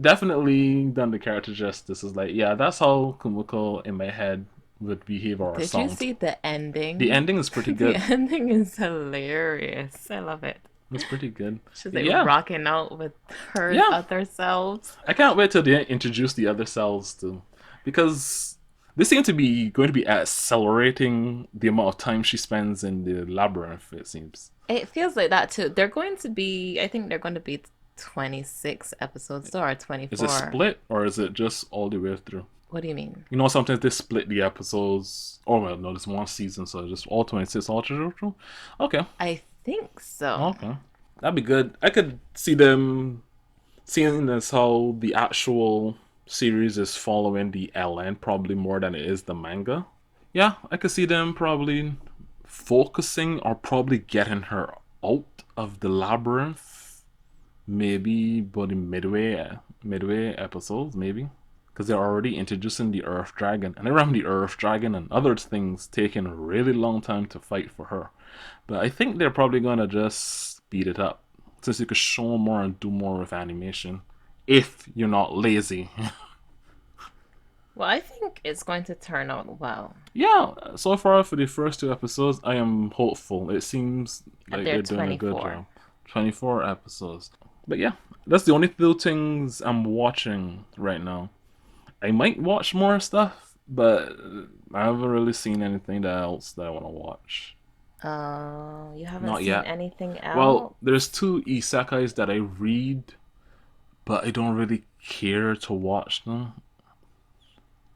definitely done the character justice. Is like, yeah, that's how Kumiko in my head would behave or Did you sound. see the The ending? ending is pretty The good. ending is hilarious. I love it. It's pretty good. She's But like yeah, rocking out with her yeah. other selves. I can't wait till they introduce the other cells too, because they seem to be going to be accelerating the amount of time she spends in the labyrinth. It seems. It feels like that too. They're going to be, I think they're going to be 26 episodes or Is it 24. split or is it just all the way through? What do you mean? You know, sometimes they split the episodes. Oh well, no, there's one season, so just all 26 all through. Okay, I think so. okay, that'd be good. I could see them seeing as how the actual series is following the LN probably more than it is the manga. Yeah, I could see them probably focusing or probably getting her out of the labyrinth. Maybe, but in midway episodes, maybe, because they're already introducing the Earth Dragon, and around the Earth Dragon and other things taking a really long time to fight for her. But I think they're probably gonna just speed it up, since you could show more and do more with animation, if you're not lazy. Well, I think it's going to turn out well. Yeah, so far for the first two episodes, I am hopeful. It seems And like they're they're doing a good 24. job. 24 episodes. But yeah, that's the only two things I'm watching right now. I might watch more stuff, but I haven't really seen anything else that I want to watch. You haven't Not seen yet. anything Well, else? there's two isekais that I read, but I don't really care to watch them.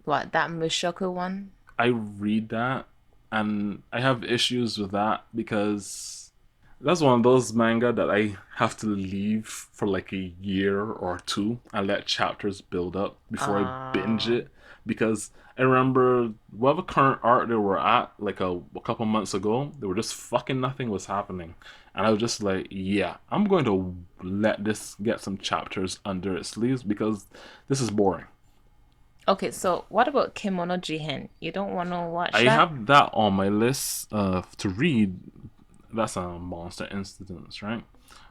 What, that Mushoku one? I read that, and I have issues with that because that's one of those manga that I have to leave for like a year or two and let chapters build up before I binge Uh, it. Because I remember whatever current art they were at like a couple months ago, they were just fucking nothing was happening. And I was just like, yeah, I'm going to let this get some chapters under its sleeves because this is boring. okay, so what about Kimono Jihen? You don't want to watch I that? have that on my list to read. That's a monster instance, right?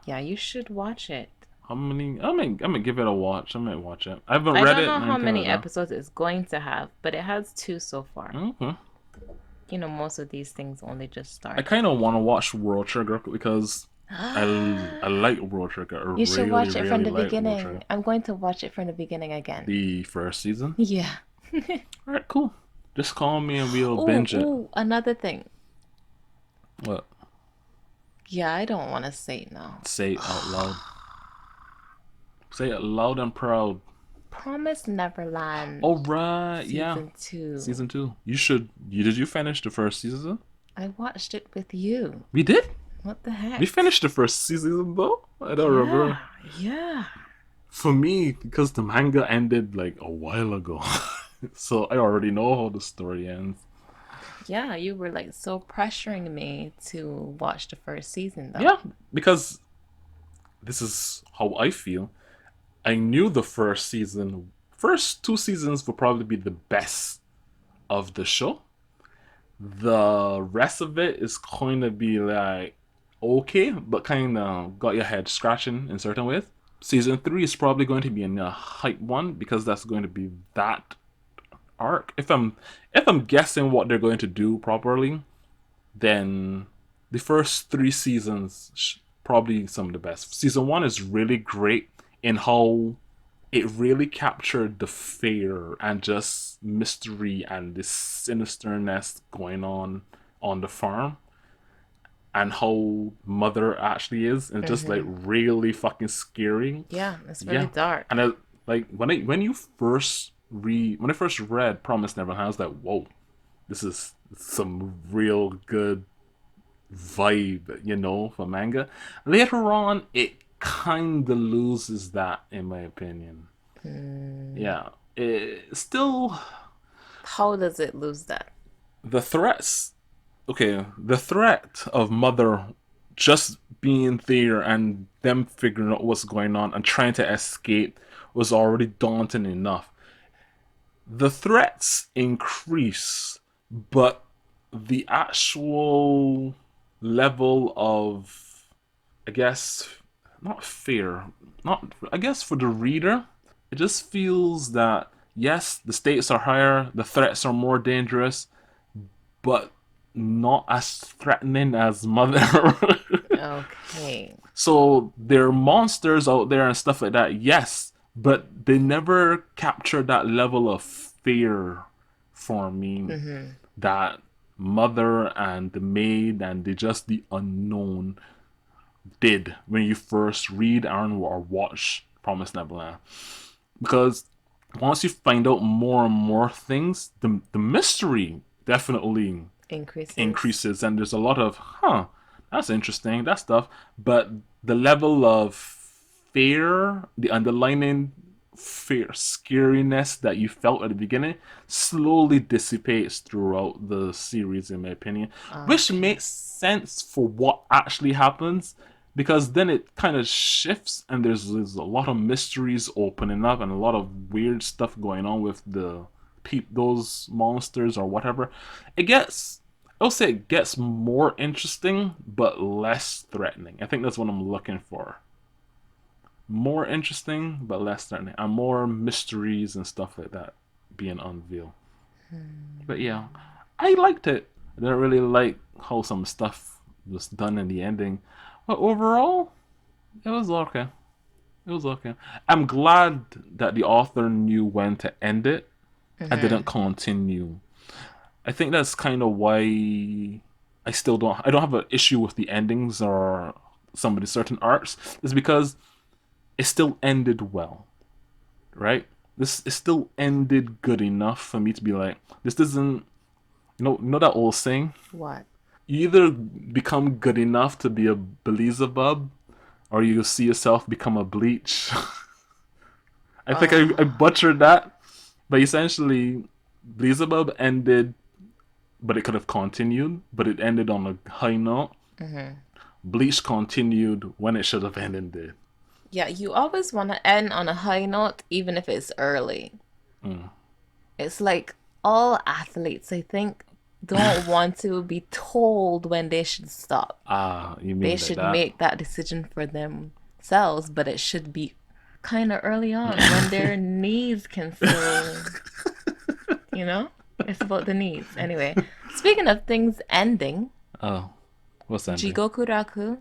Yeah, you should watch it. How many? I might give it a watch. I might watch it. I haven't I read don't it know and how anything many like that. episodes it's going to have, but it has two so far. Okay. You know, most of these things only just I started. kind of want to watch World Trigger because I like World Trigger. I You should really watch it from really the like World beginning. Trigger. I'm going to watch it from the beginning again. The first season. Yeah. All right, cool. Just call me and we'll Oh, binge it. oh, another thing. What? Yeah, I don't want to say no. Say it out loud. Say it loud and proud. Promise All Neverland right, yeah. season 2. Season two. You should. You did you finish the first season? I watched it with you. We did. What the We heck? finished the first season though. I don't remember. Yeah, yeah. For me, because the manga ended like a while ago, so I already know how the story ends. Yeah, you were like so pressuring me to watch the first season though. Yeah, because this is how I feel. I knew the first two seasons would probably be the best of the show. The rest of it is going to be like okay, but kind of got your head scratching in certain ways. Season three is probably going to be a hype one because that's going to be that arc. If I'm guessing what they're going to do properly, then the first three seasons probably some of the best. Season one is really great in how it really captured the fear and just mystery and this sinisterness going on the farm and how mother actually is and just like Mm-hmm. really fucking scary. Yeah, it's really Yeah, dark. and like when I first read Promise Neverland, I was like, whoa, this is some real good vibe, for manga. Later on, it kind of loses that, in my opinion. Hmm. Yeah, it still How does it lose that? the threats. Okay, the threat of mother just being there and them figuring out what's going on and trying to escape was already daunting enough. The threats increase, but the actual level of, I guess, not fear, not, I guess for the reader, it just feels that yes, the stakes are higher, the threats are more dangerous, but not as threatening as Mother. Okay. So there are monsters out there and stuff like that, yes, but they never capture that level of fear for me Mm-hmm. that Mother and the maid and the unknown did when you first read or watch Promised Neverland. Because once you find out more and more things, the mystery definitely Increases. increases, and there's a lot of that's interesting, that stuff. But the level of fear, the underlying fear, scariness that you felt at the beginning, slowly dissipates throughout the series, in my opinion, which Okay. makes sense for what actually happens. Because then it kind of shifts, and there's a lot of mysteries opening up, and a lot of weird stuff going on with those monsters or whatever. It gets I'll say it gets more interesting but less threatening. I think that's what I'm looking for. More interesting but less threatening, and more mysteries and stuff like that being unveiled. But yeah, Hmm. I liked it. I didn't really like how some stuff was done in the ending, but overall, it was okay. It was okay. I'm glad that the author knew when to end it and didn't Mm-hmm. continue. I think that's kind of why I don't have an issue with the endings or some of the certain arcs. Is because it still ended well, right? This it still ended good enough for me to be like, this doesn't, you know that old saying, What? you either become good enough to be a Beelzebub or you see yourself become a Bleach. I think I Oh. butchered that, but essentially, Beelzebub ended, but it could have continued, but it ended on a high note. Mm-hmm. Bleach continued when it should have ended. Yeah, you always want to end on a high note, even if it's early. Mm. It's like all athletes, I think, don't want to be told when they should stop. Ah, you They mean like should that? make that decision for them cells, but it should be kind of early on when their knees can still, you know? It's about the knees. Anyway, speaking of things ending, Oh, what's ending? Jigoku Raku,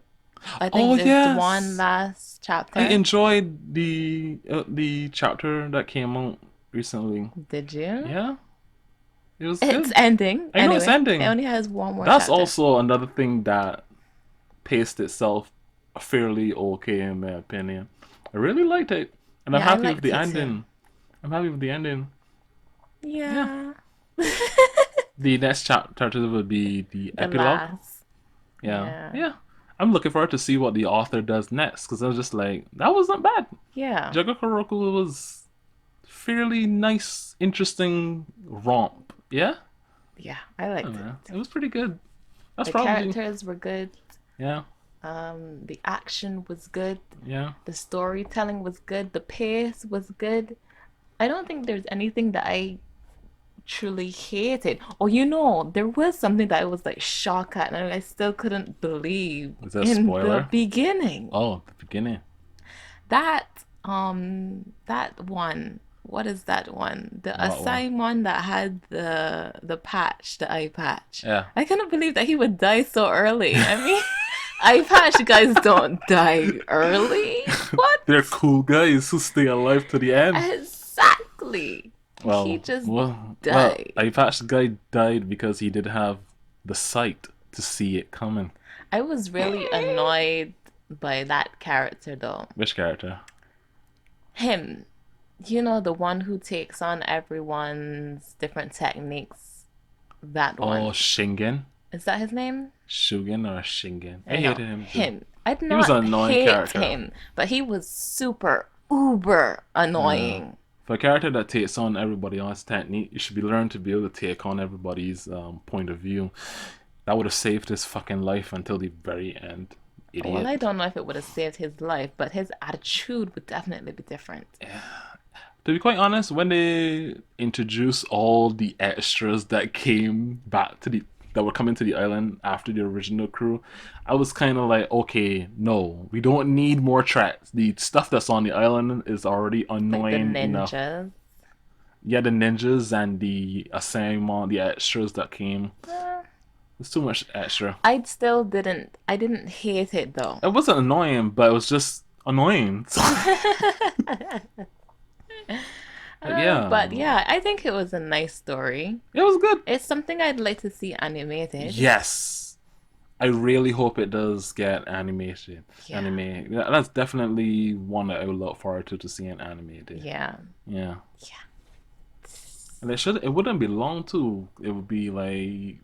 I Oh think there's one yes, last I chapter. enjoyed the chapter that came out recently. Did you? Yeah, it was It's good. ending. I know it's Anyway, it ending. only has one more That's chapter. also another thing that paced itself fairly okay in my opinion. I really liked it, and I'm Yeah, I happy with liked the it too. ending. I'm happy with the ending. Yeah. Yeah. The next chapter would be the The epilogue. last. Yeah. Yeah. Yeah. I'm looking forward to see what the author does next because I was just like, that wasn't bad. Yeah. Jagokoroku was fairly nice, interesting romp. Yeah? Yeah, I Oh, liked it. man. It was pretty good. That's The probably, characters were good. yeah. The action was good. Yeah. The storytelling was good. The pace was good. I don't think there's anything that I truly hated. Or there was something that I was like shocked at and I still couldn't believe Is that a in the spoiler? beginning. Oh, the beginning. That one. What is that one? The What one? Asai one that had the patch, the eye patch. Yeah. I cannot believe that he would die so early. I mean, eye patch guys don't die early. They're What? cool guys who stay alive to the end. Exactly. He Well, just well, died. I patched the guy died because he did have the sight to see it coming. I was really annoyed by that character though. Which character? Him, the one who takes on everyone's different techniques. That Oh, one. Shingen? Is that his name? Shugen or Shingen? I I know. hated him too. Him. I did He was an not annoying hate character. him, but he was super uber Yeah. annoying. For a character that takes on everybody else's technique, you should be learned to be able to take on everybody's point of view. That would have saved his fucking life until the very end. Well, I Idiot. don't know if it would have saved his life, but his attitude would definitely be different. To be quite honest, when they introduced all the extras that came back to the that were coming to the island after the original crew, I was kind of like, okay, no, we don't need more tracks. The stuff that's on the island is already Like the annoying enough. ninjas. Yeah, the ninjas and the assignment, the extras that came. Uh, It's too much extra. I didn't hate it though. It wasn't annoying, but it was just annoying. But yeah, But yeah, I think it was a nice story. it was good. It's something I'd like to see animated. Yes, I really hope it does get animation. Yeah. Anime. That's definitely one that I would look forward to seeing animated. Yeah. Yeah. Yeah. And it wouldn't be long too. It would be like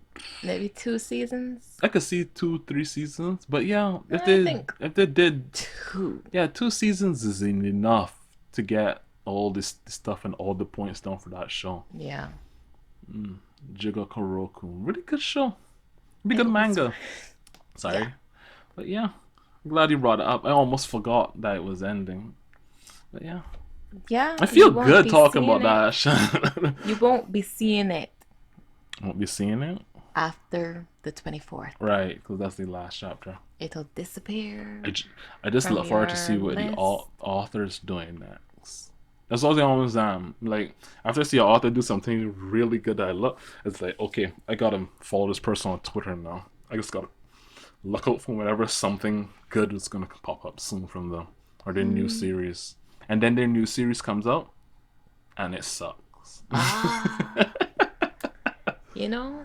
Maybe 2 seasons. I could see 2, 3 seasons. But yeah, I think if they did, two. yeah, 2 seasons is enough to get all this stuff and all the points down for that show. Yeah. Jigokoroku. Really good show. Really good It was. manga. Yeah. Sorry. But yeah. I'm glad you brought it up. I almost forgot that it was ending. But yeah. Yeah. I You feel won't good be talking seeing about it. that show. You won't be seeing it Won't be seeing it? after the 24th. Right, because that's the last chapter. It'll disappear I just from look forward to see your what the list. author's doing next. That's all the always like after I see an author do something really good that I love, it's like okay, I gotta follow this person on Twitter now. I just gotta look out for whenever something good is gonna pop up soon from them or their new series, and then their new series comes out and it sucks. Ah.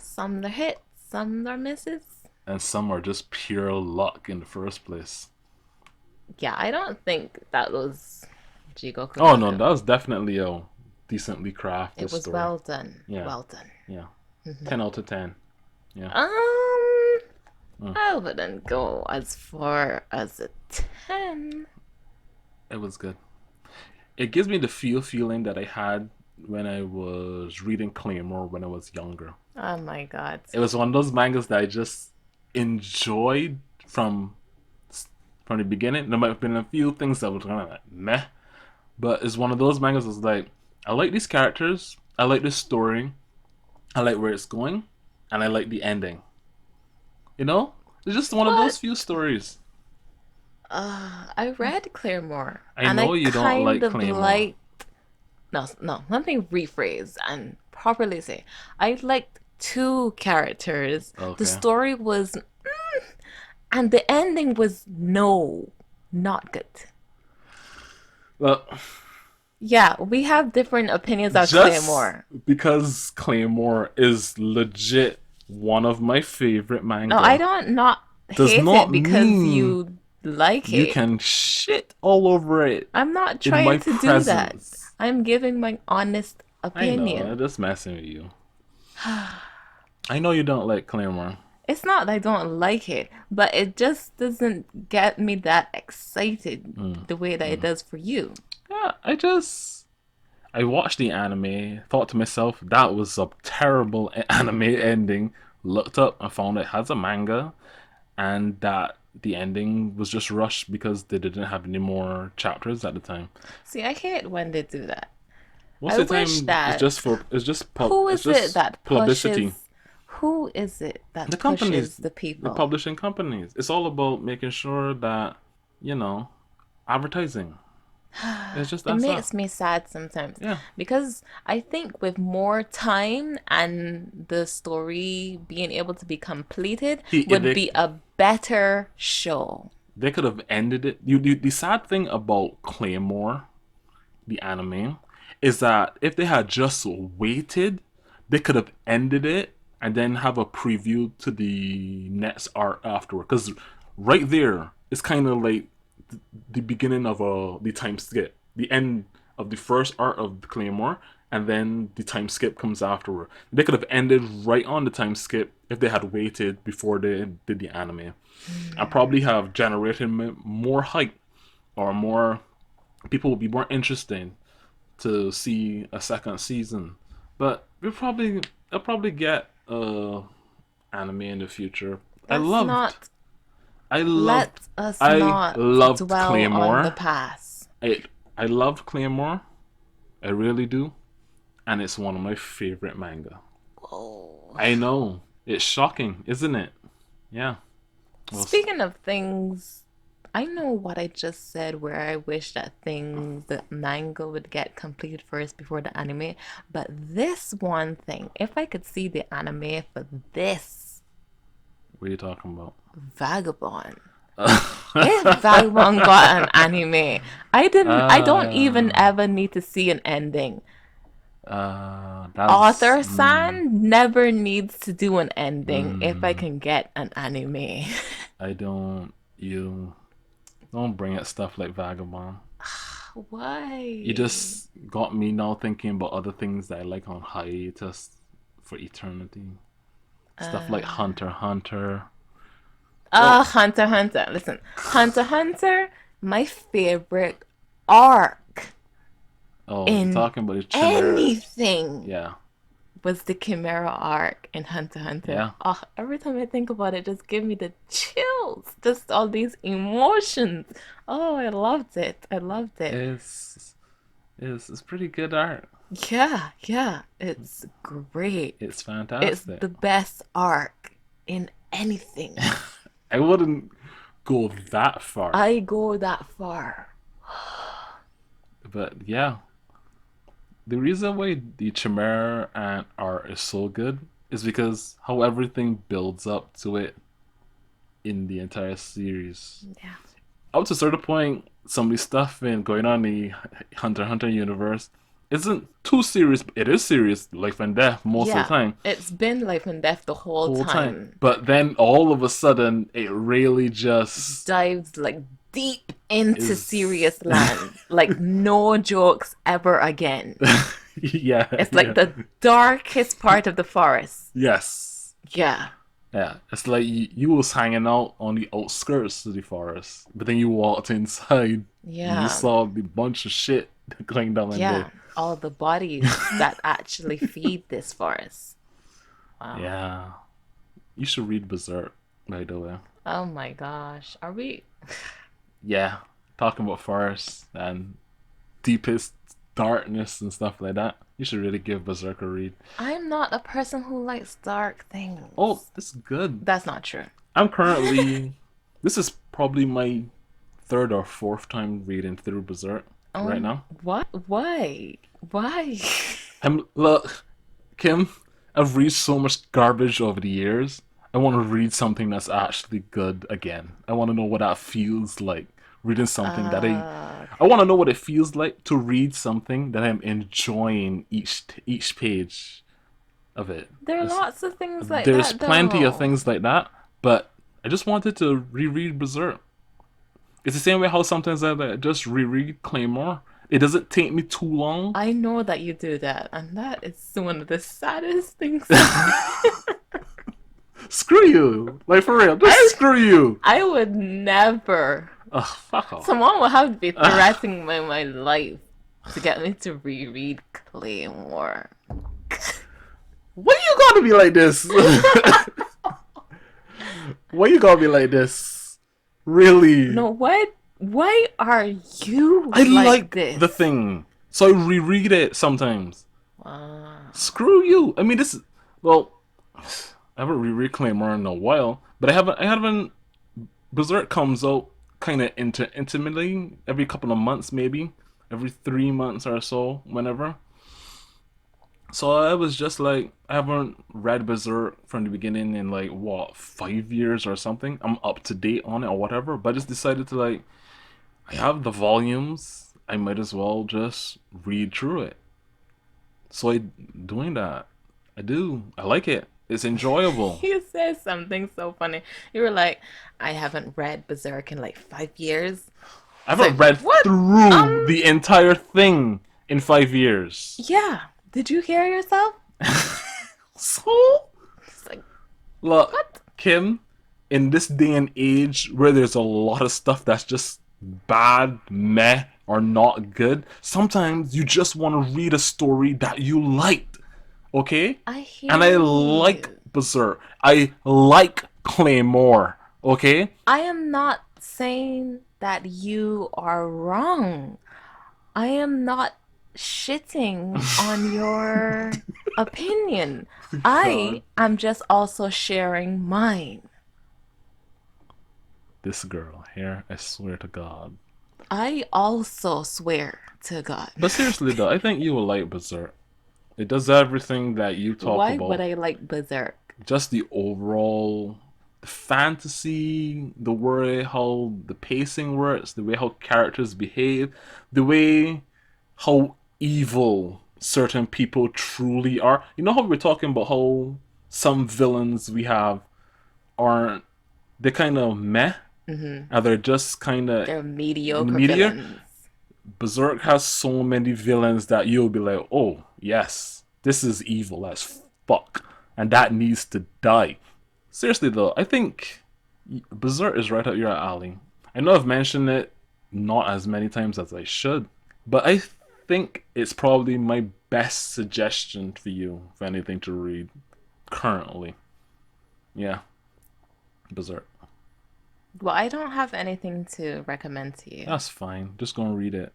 Some are hits, some are misses. And some are just pure luck in the first place. Yeah, I don't think that was Jigoku Oh no, Raku. that was definitely a decently crafted It was story. well done. Yeah. Well done. Yeah. 10 out of 10. Yeah. Mm. I wouldn't go as far as a 10. It was good. It gives me the feeling that I had when I was reading Claymore when I was younger. Oh my god. It was one of those mangas that I just enjoyed from the beginning. There might have been a few things that were kind of like meh, but it's one of those mangas that's like I like these characters, I like this story, I like where it's going, and I like the ending. You know, it's just one of those But few stories. I read Claremore, I and I know you don't kind like of Claymore. liked. No, no, let me rephrase and properly say. I liked two characters. The Okay. story was, and the ending was no, not good. Well, Yeah, we have different opinions on just Claremore. because Claymore is legit one of my favorite No, I manga don't not does hate not it because mean you like you it. can shit all over it I'm not in my trying to do that. presence. I'm giving my honest I know, I'm opinion. just messing with you. I know you don't like Claymore. It's not that I don't like it, but it just doesn't get me that excited Mm, the way that it mm. does for you. Yeah, I watched the anime, thought to myself that was a terrible anime ending. Looked up and found it has a manga, and that the ending was just rushed because they didn't have any more chapters at the time. See, I hate when they do that. Most I of the wish time, that who it's is it just that publicity. pushes who is it The that companies, pushes the the people? publishing companies. It's all about making sure that you know advertising. It's just It that's that. makes me sad sometimes Yeah. because I think with more time and the story being able to be completed He would they be a better show. they could have ended it. The sad thing about Claymore, the anime, is that if they had just waited, they could have ended it and then have a preview to the next art afterward. Because right there, it's kind of like the beginning of the time skip, the end of the first art of the Claymore, and then the time skip comes afterward. They could have ended right on the time skip if they had waited before they did the anime. I probably have generated more hype or more people will be more interested to see a second season. But I'll probably get anime in the future. I Let's loved not I loved let us I not loved dwell on the Claymore. past. I loved Claymore. I really do. And it's one of my favorite manga. Whoa. I know. It's shocking, isn't it? Yeah. Well, Speaking of things, I know what I just said where I wish that things, the manga would get completed first before the anime. But this one thing, if I could see the anime for this what are you talking about? Vagabond. If Vagabond got an anime, I don't even uh, ever need to see an ending. that's Author San never needs to do an ending if I mm, can get an anime. I don't you don't bring up stuff like Vagabond. You Why? just got me now thinking about other things that I like on hiatus for eternity. Stuff like Uh, Hunter x Hunter. Well, Hunter x Hunter. Listen, Hunter x Hunter, my favorite arc oh, you're in talking about the Chimera. anything Yeah, was the Chimera arc in Hunter x Hunter. yeah. Oh, every time I think about it, just give me the chills. Just all these emotions. Oh, I loved it. I loved it. It's it's pretty good art. Yeah, yeah, it's great. It's It's fantastic. the best arc in anything. I wouldn't go that far, I go that far. but yeah, the reason why the Chimera and art is so good is because how everything builds up to it in the entire series. Yeah. Up to a certain point, some of the stuff in going on in the Hunter x Hunter universe isn't too serious. It is serious, life and death most of the Yeah. time, It's been life and death the whole whole time. time. But then all of a sudden, it really just Dives like deep into is. serious land. Like no jokes ever again. Yeah, It's like yeah, the darkest part of the forest. yes. Yeah. Yeah, it's like you was hanging out on the outskirts of the forest, but then you walked inside and you Yeah. saw the bunch of shit going down in there. Yeah. All the bodies that actually feed this forest. Wow. Yeah, you should read Berserk, by the way. Oh my gosh. Are we? Yeah, talking about forests and deepest darkness and stuff like that. You should really give Berserk a read. I'm not a person who likes dark Oh, things. this is good. That's not true. I'm currently. This is probably my third or fourth time reading through Berserk right now. What? Why? Why? I'm look, Kim. I've read so much garbage over the years. I want to read something that's actually good again. I want to know what that feels like. Reading something that I want to Okay. know what it feels like to read something that I'm enjoying each page of it. There are lots of things like There's that plenty of though. things like that, but I just wanted to reread Berserk. It's the same way how sometimes I just reread Claymore. It doesn't take me too long. I know that you do that, and that is one of the saddest things ever. Screw you, like for real, just I screw you. I would never. Ugh, fuck off. Someone would have to be Ugh. threatening my life to get me to reread Claymore. Why you gotta be like this? Why you gotta be like this? Really? No, what? Why are you I like like this? the thing, so I reread it sometimes. Wow. Screw you. I mean, this is well. I haven't reread Claymore in a while, but I haven't. Berserk comes out kind of intimately every couple of months, maybe every 3 months or so, whenever. So I was just like, I haven't read Berserk from the beginning in like what 5 years or something. I'm up to date on it or whatever, but I just decided to like, I have the volumes. I might as well just read through it. So I doing that. I do. I like it. It's enjoyable. You said something so funny. You were like, I haven't read Berserk in like 5 years. I It's like, haven't read what? through the entire thing in 5 years. Yeah. Did you hear yourself? So It's like, look, what? Kim, in this day and age where there's a lot of stuff that's just bad, meh, or not good, sometimes you just want to read a story that you liked, okay? I And hear I like you. Berserk. I like Claymore, okay? I am not saying that you are wrong. I am not shitting on your opinion. God, I am just also sharing mine. this girl here, I swear to God. I also swear to God. But seriously though, I think you will like Berserk. It does everything that you talk Why would about. I like Berserk? Just the overall the fantasy, the way how the pacing works, the way how characters behave, the way how evil certain people truly are. You know how we were talking about how some villains we have aren't they kind of meh, Hmm. and they're just kind of They're mediocre meteor. villains. Berserk has so many villains that you'll be like, oh yes, this is evil as fuck, and that needs to die. Seriously though, I think Berserk is right up your alley. I know I've mentioned it not as many times as I should, but I think it's probably my best suggestion for you for anything to read currently. Yeah, Berserk. Well, I don't have anything to recommend to you. That's fine. Just go and read it.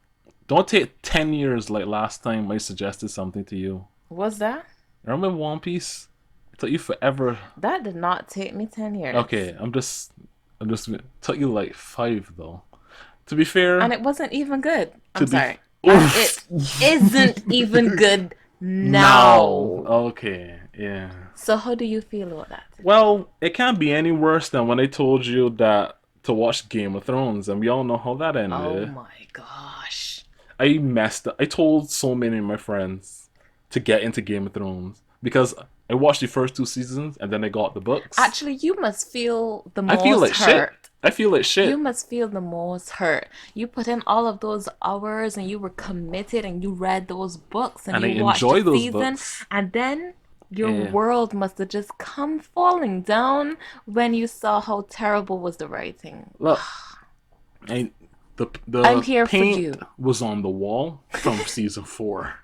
Don't take 10 years like last time I suggested something to you. What's that? Remember One Piece? It took you forever. That did not take me 10 years. Okay, I'm just it took you like 5 though. To be And fair, it wasn't even good. to I'm be sorry. And it oof. isn't even good Now, now. okay, yeah. So how do you feel about that? Well, it can't be any worse than when I told you that to watch Game of Thrones, and we all know how that Oh ended. my gosh. I messed up. I told so many of my friends to get into Game of Thrones because I watched the first 2 seasons and then I got the books. Actually, you must feel the I feel most like shit. hurt. I feel like You shit. must feel the most hurt. You put in all of those hours and you were committed and you read those books and And I you watched the enjoy those season, books. and then your Yeah. world must have just come falling down when you saw how terrible was the writing. Look, I, I'm the here for paint you. was on the wall from season 4.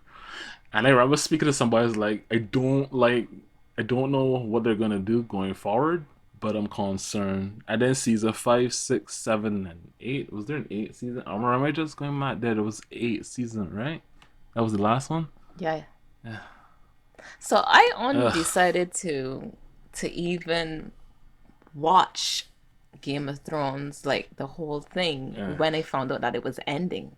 And I remember speaking to somebody who's like, I don't know what they're gonna do going forward, but I'm concerned. And then season 5, 6, 7, and 8. Was there an 8 season? Or am I just going mad? There was 8 season, right? That was the last one. Yeah. So I only Ugh. decided to even watch Game of Thrones, like the whole thing, Yeah. when I found out that it was ending.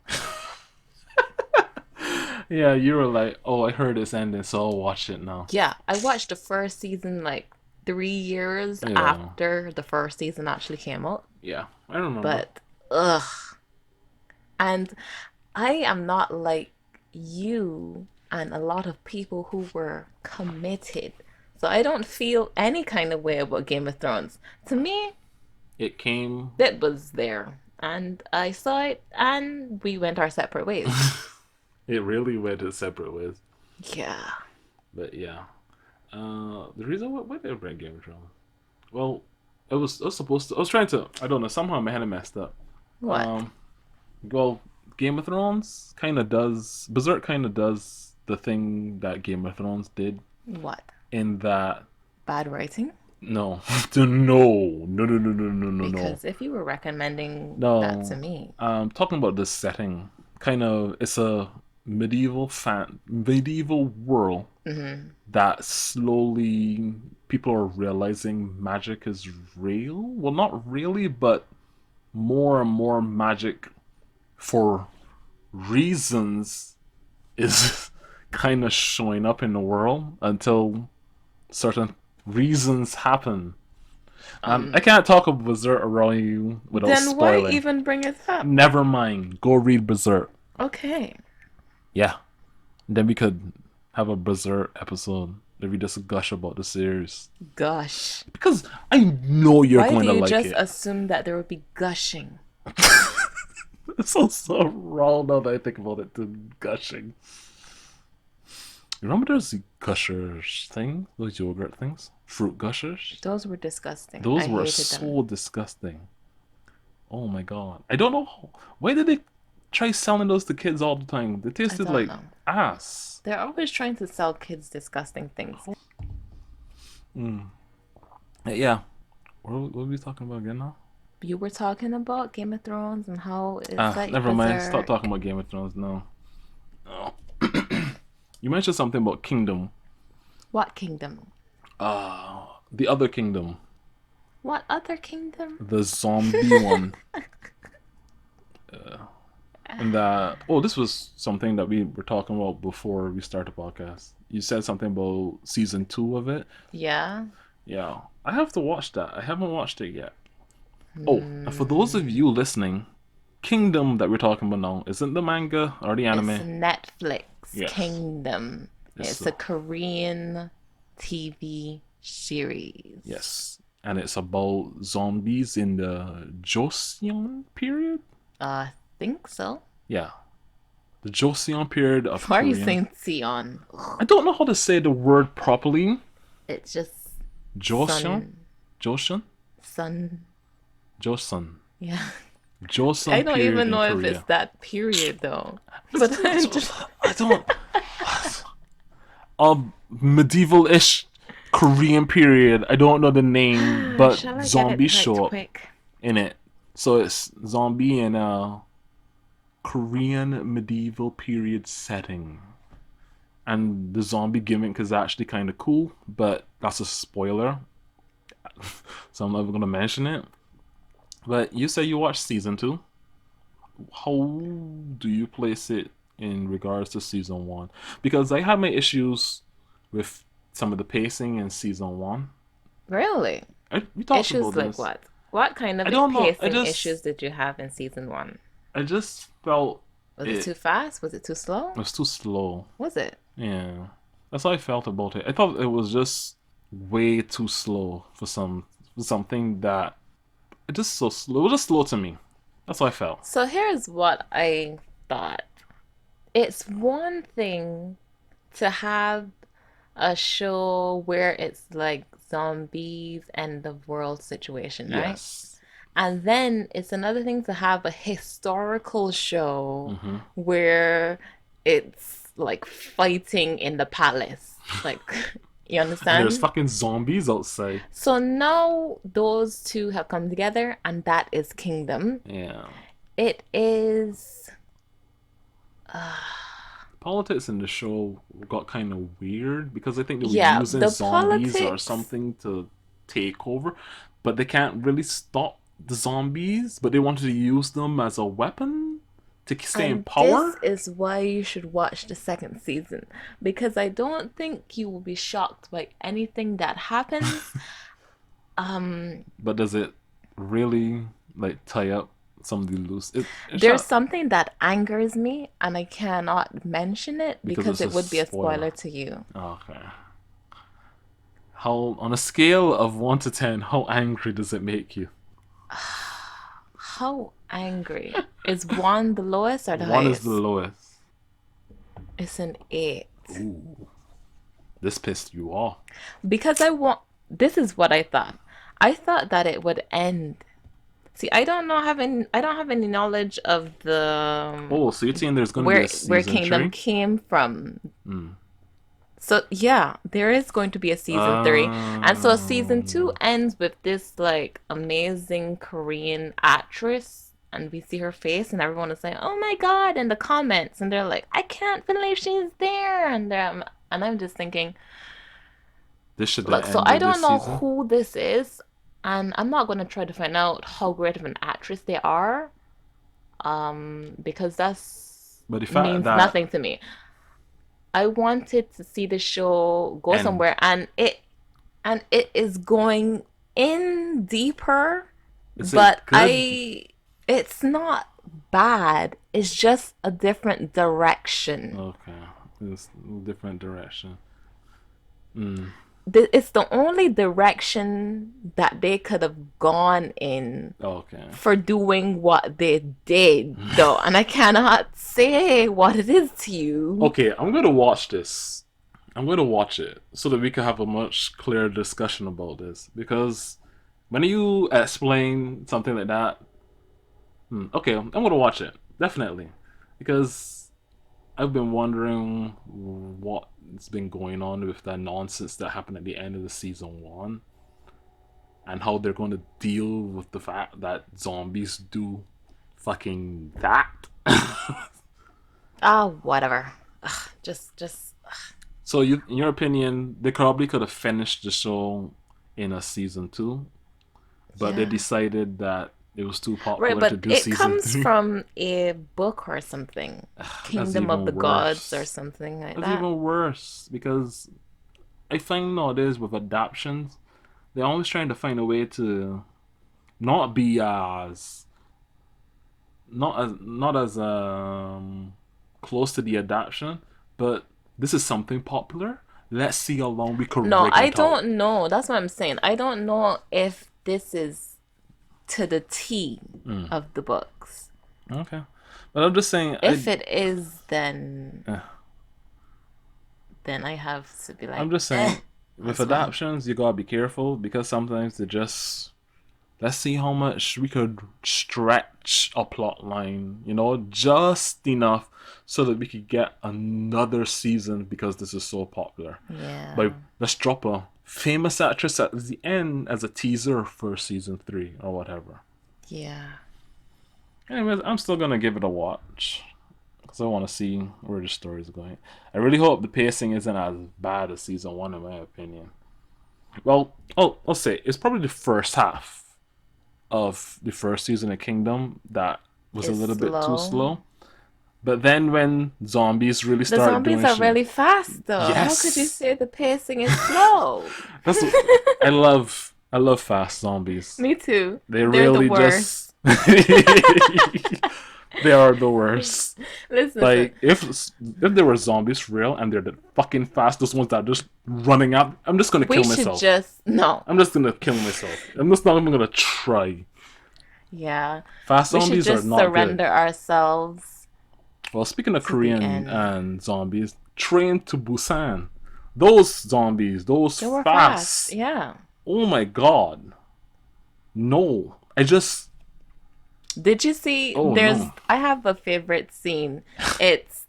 Yeah, you were like, oh, I heard it's ending, so I'll watch it now. Yeah, I watched the first season like 3 years Yeah. after the first season actually came out. Yeah. I remember. But ugh. And I am not like you and a lot of people who were committed. So I don't feel any kind of way about Game of Thrones. To me, It came. it was there. And I saw it and we went our separate ways. It really went its separate ways. Yeah. But yeah. The reason why did I bring Game of Thrones? Well, I was supposed to. I was trying to. I don't know. Somehow my head messed up. What? Um. Well, Game of Thrones kind of does. Berserk kind of does the thing that Game of Thrones did What? in that. Bad writing? No, no. Because if you were recommending that to No. me, Talking about this setting, kind of, it's a medieval world that slowly people are realizing magic is real. Well, not really, but more and more magic for reasons is kind of showing up in the world until certain reasons happen. I can't talk about Berserk around you without then why spoiling. even bring it up? Never mind. Go read Berserk. Okay. Yeah. Then we could have a Berserk episode where we just gush about the series. Gosh. Because I know you're Why going do to you like just it. assume that there would be gushing? It's so wrong now that I think about it, the gushing. You remember those gushers thing? Those yogurt things? Fruit gushers? Those were disgusting. I Those were hated them. so disgusting. Oh my god. I don't know. Why did they try selling those to kids all the time? They I tasted don't like know. ass. They're always trying to sell kids disgusting things. Yeah. What were we talking about again now? You were talking about Game of Thrones and how it's like Never mind. Stop talking berserk. about Game of Thrones now. Oh. You mentioned something about Kingdom. What kingdom? The other Kingdom. What other kingdom? The zombie one. And this was something that we were talking about before we started the podcast. You said something about season 2 of it. Yeah. Yeah. I have to watch that. I haven't watched it yet. Oh, and for those of you listening, Kingdom that we're talking about now isn't the manga or the It's anime. Netflix Yes. Kingdom. It's a Korean TV series. Yes. And it's about zombies in the Joseon period? I think so. Yeah. The Joseon period of Why are you Korean. saying Sion? I don't know how to say the word properly. It's just Joseon? sun. Joseon? Sun. Joseon. Yeah. Joseon I don't period even in know if Korea. it's that period though. But I'm just I don't. Medieval-ish Korean period. I don't know the name, but shall I get it zombies right show up quick? in it. So it's zombie in a Korean medieval period setting. And the zombie gimmick is actually kind of cool, but that's a spoiler. So I'm not even going to mention it. But you say you watched season 2. How do you place it in regards to season 1? Because I had my issues with some of the pacing in season 1. Really? We talked Issues about like this. what? What kind of I don't know. pacing issues did you have in season one? I just felt Was it too fast? Was it too slow? it was too slow. Was it? Yeah, that's how I felt about it. I thought it was just way too slow for something that it just so slow. It was just slow to me. That's how I felt. So here's what I thought. It's one thing to have a show where it's like zombies and the world situation, right? Yes. And then it's another thing to have a historical show Mm-hmm. where it's like fighting in the palace. Like, you And there's understand? fucking zombies outside. So now those two have come together, and that is Kingdom. Yeah. It is. Politics in the show got kind of weird because I think they were Yeah, using the zombies or politics. something to take over, but they can't really stop the zombies, but they wanted to use them as a weapon to stay in And this power. is why you should watch the second season, because I don't think you will be shocked by anything that happens. Um, But does it really like tie up some of the loose? It's there's not something that angers me, and I cannot mention it because because it's a it would be a spoiler. spoiler to you. Okay. How on a scale of 1 to 10, how angry does it make you? How angry? Is one the lowest or the One is the highest? lowest. It's an 8. Ooh, this pissed you off. Because I want. This is what I thought. I thought that it would end. See, I don't have any knowledge of the Oh, so you're saying there's going to be a where season Kingdom three? came from. Hmm. So yeah, there is going to be a season 3. And so season 2 Um. ends with this like amazing Korean actress, and we see her face and everyone is like, "Oh my God," in the comments, and they're like, "I can't believe she's there." And I'm just thinking, This should have look, so I ended don't this know season. who this is, and I'm not going to try to find out how great of an actress they are, because that's But the fact means that nothing to me. I wanted to see the show go end somewhere, and it is going in deeper, is it but good? it's not bad. It's just a different direction. Okay, it's a different direction. Mm. It's the only direction that they could have gone in Okay. for doing what they did, though, and I cannot say what it is to you. Okay, I'm gonna watch this. I'm gonna watch it so that we can have a much clearer discussion about this. Because when you explain something like that, okay, I'm gonna watch it definitely. Because I've been wondering what's been going on with that nonsense that happened at the end of the season 1, and how they're going to deal with the fact that zombies do fucking that. Oh, whatever. Just. So, in your opinion, they probably could have finished the show in a season 2, but they Yeah. decided that it was too Right, popular to but do it season comes three. from a book or something. That's Kingdom of the even Gods or worse. something like That's that. even worse because I find nowadays with adaptations, they're always trying to find a way to not be as not as close to the adaptation, but this is something popular. Let's see how long we could No, rig I it out. don't know. That's what I'm saying. I don't know if this is to the T Mm, of the books. okay, but I'm just saying, If it is, uh, then I have to be I'm like, just saying, with as well. adaptations, you gotta be careful because sometimes they just let's see how much we could stretch a plot line, just enough so that we could get another season because this is so popular. But Yeah. let's drop a famous actress at the end as a teaser for season 3 or whatever. Yeah. Anyways, I'm still gonna give it a watch because I want to see where the story is going. I really hope the pacing isn't as bad as season 1, in my opinion. Well, I'll say it's probably the first half of the first season of Kingdom that was a It's little bit too slow. slow. But then when zombies really The start zombies doing are shit, really fast, though. How could you yes, say the pacing is slow? that's what, I love fast zombies. Me too. They They're the really worst. just they are the worst. Listen. Like if there were zombies for real and they're the fucking fast, those ones that are just running up, I'm just gonna We kill should myself. just no. I'm just gonna kill myself. I'm just not even gonna try. Yeah. Fast We should zombies are just not good. surrender ourselves Well, speaking of to the Korean end. and zombies, Train to Busan. Those zombies, those They were fast. fast. Yeah. Oh my god. No. Did you see Oh no. I have a favorite scene. It's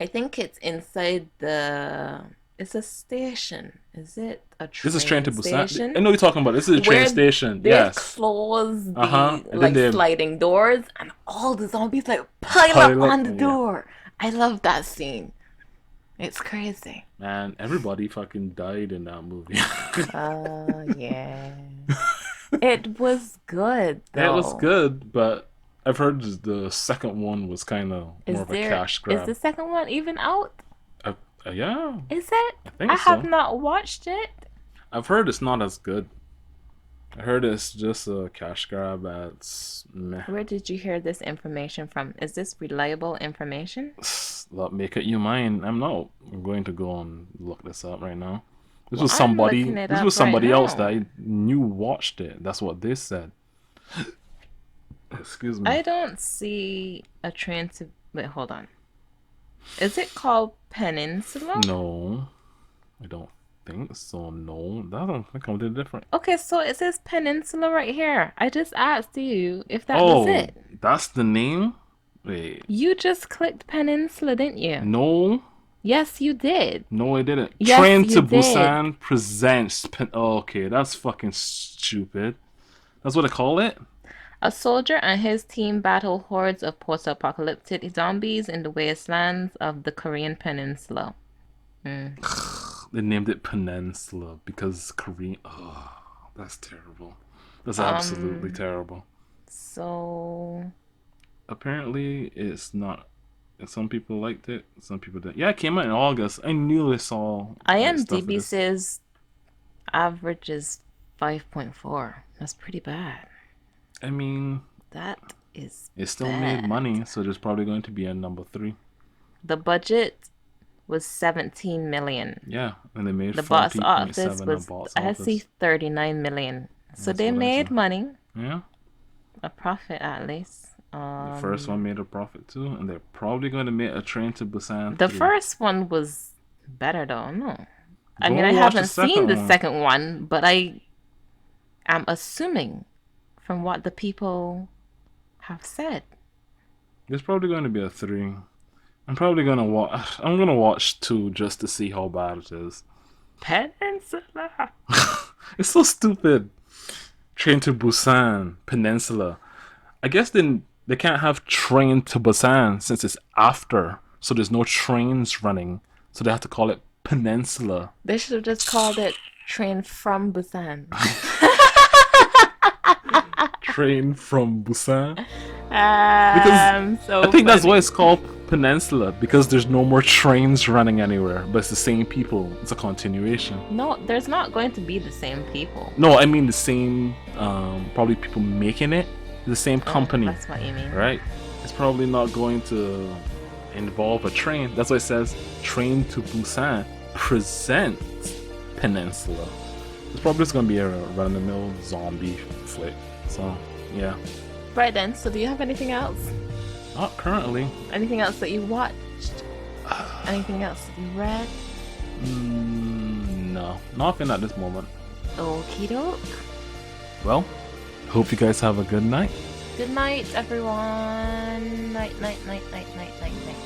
I think it's inside the it's a station. Is it a This is Train to train Busan. I station? know you're talking about. This is a train Where station. they Yes. close Uh huh. the And then like they sliding doors and all the zombies like pile up pile up. on the Yeah. door. I love that scene. It's crazy. Man, everybody fucking died in that movie. Yeah. It was good It was though. good, but I've heard the second one was kind of more Is of a there cash is grab. the second one even out? Uh, yeah, Is it? I I think have so. not watched it. I've heard it's not as good. I heard it's just a cash grab that's meh. Where did you hear this information from? Is this reliable information? That make it you mine. I'm going to go and look this up right now. This Well, was I'm looking somebody. it This was up right somebody else that now. I knew watched it. That's what they said. Excuse me. I don't see a train to wait, hold on. Is it called Peninsula? No, I don't think so. No, that don't think I'm different. Okay, so it says Peninsula right here. I just asked you if that was Oh, it. that's the name. Wait, You just clicked Peninsula, didn't you? no, Yes, you did. no, I didn't. Yes, Train you to did. Busan presents. Oh, okay, that's fucking stupid. That's what I call it. A soldier and his team battle hordes of post-apocalyptic zombies in the wastelands of the Korean Peninsula. Mm. They named it Peninsula because Korean. Oh, that's terrible. That's absolutely Um, terrible. so Apparently, it's not. Some people liked it. Some people didn't. Yeah, it came out in August. I knew I saw like stuff of IMDb this. says average is 5.4. That's pretty bad. I mean, That is it still made bad. money, so there's probably going to be a number three. The budget was 17 million. Yeah, and they made The box office 40.7 at was box I see office. 39 million. So That's they what I made saw. money, Yeah, a profit at least. the first one made a profit too, and they're probably going to make a Train to Busan The 3. first one was better though. No. I mean, Go I watch the haven't second seen the one. second one, but I am assuming from what the people have said. There's probably going to be a 3. I'm probably gonna watch. I'm gonna watch 2 just to see how bad it is. Peninsula. It's so stupid. Train to Busan Peninsula. I guess then they can't have Train to Busan since it's after, so there's no trains running. So they have to call it Peninsula. They should have just called it Train from Busan. Train from Busan. Because I So think that's why it's funny. called Peninsula, because there's no more trains running anywhere, but it's the same people. It's a continuation. No, there's not going to be the same people. No, I mean the same, probably people making it, the same Oh, company, that's what you mean. right? It's probably not going to involve a train. That's why it says Train to Busan presents Peninsula. It's probably just going to be a run-of-the-mill zombie flick. So, yeah. Right then, so do you have anything else? Not currently. Anything else that you watched? Anything else that you read? No, nothing at this moment. Okie doke. Well, hope you guys have a good night. Good night, everyone. Night, night, night, night, night, night, night, night.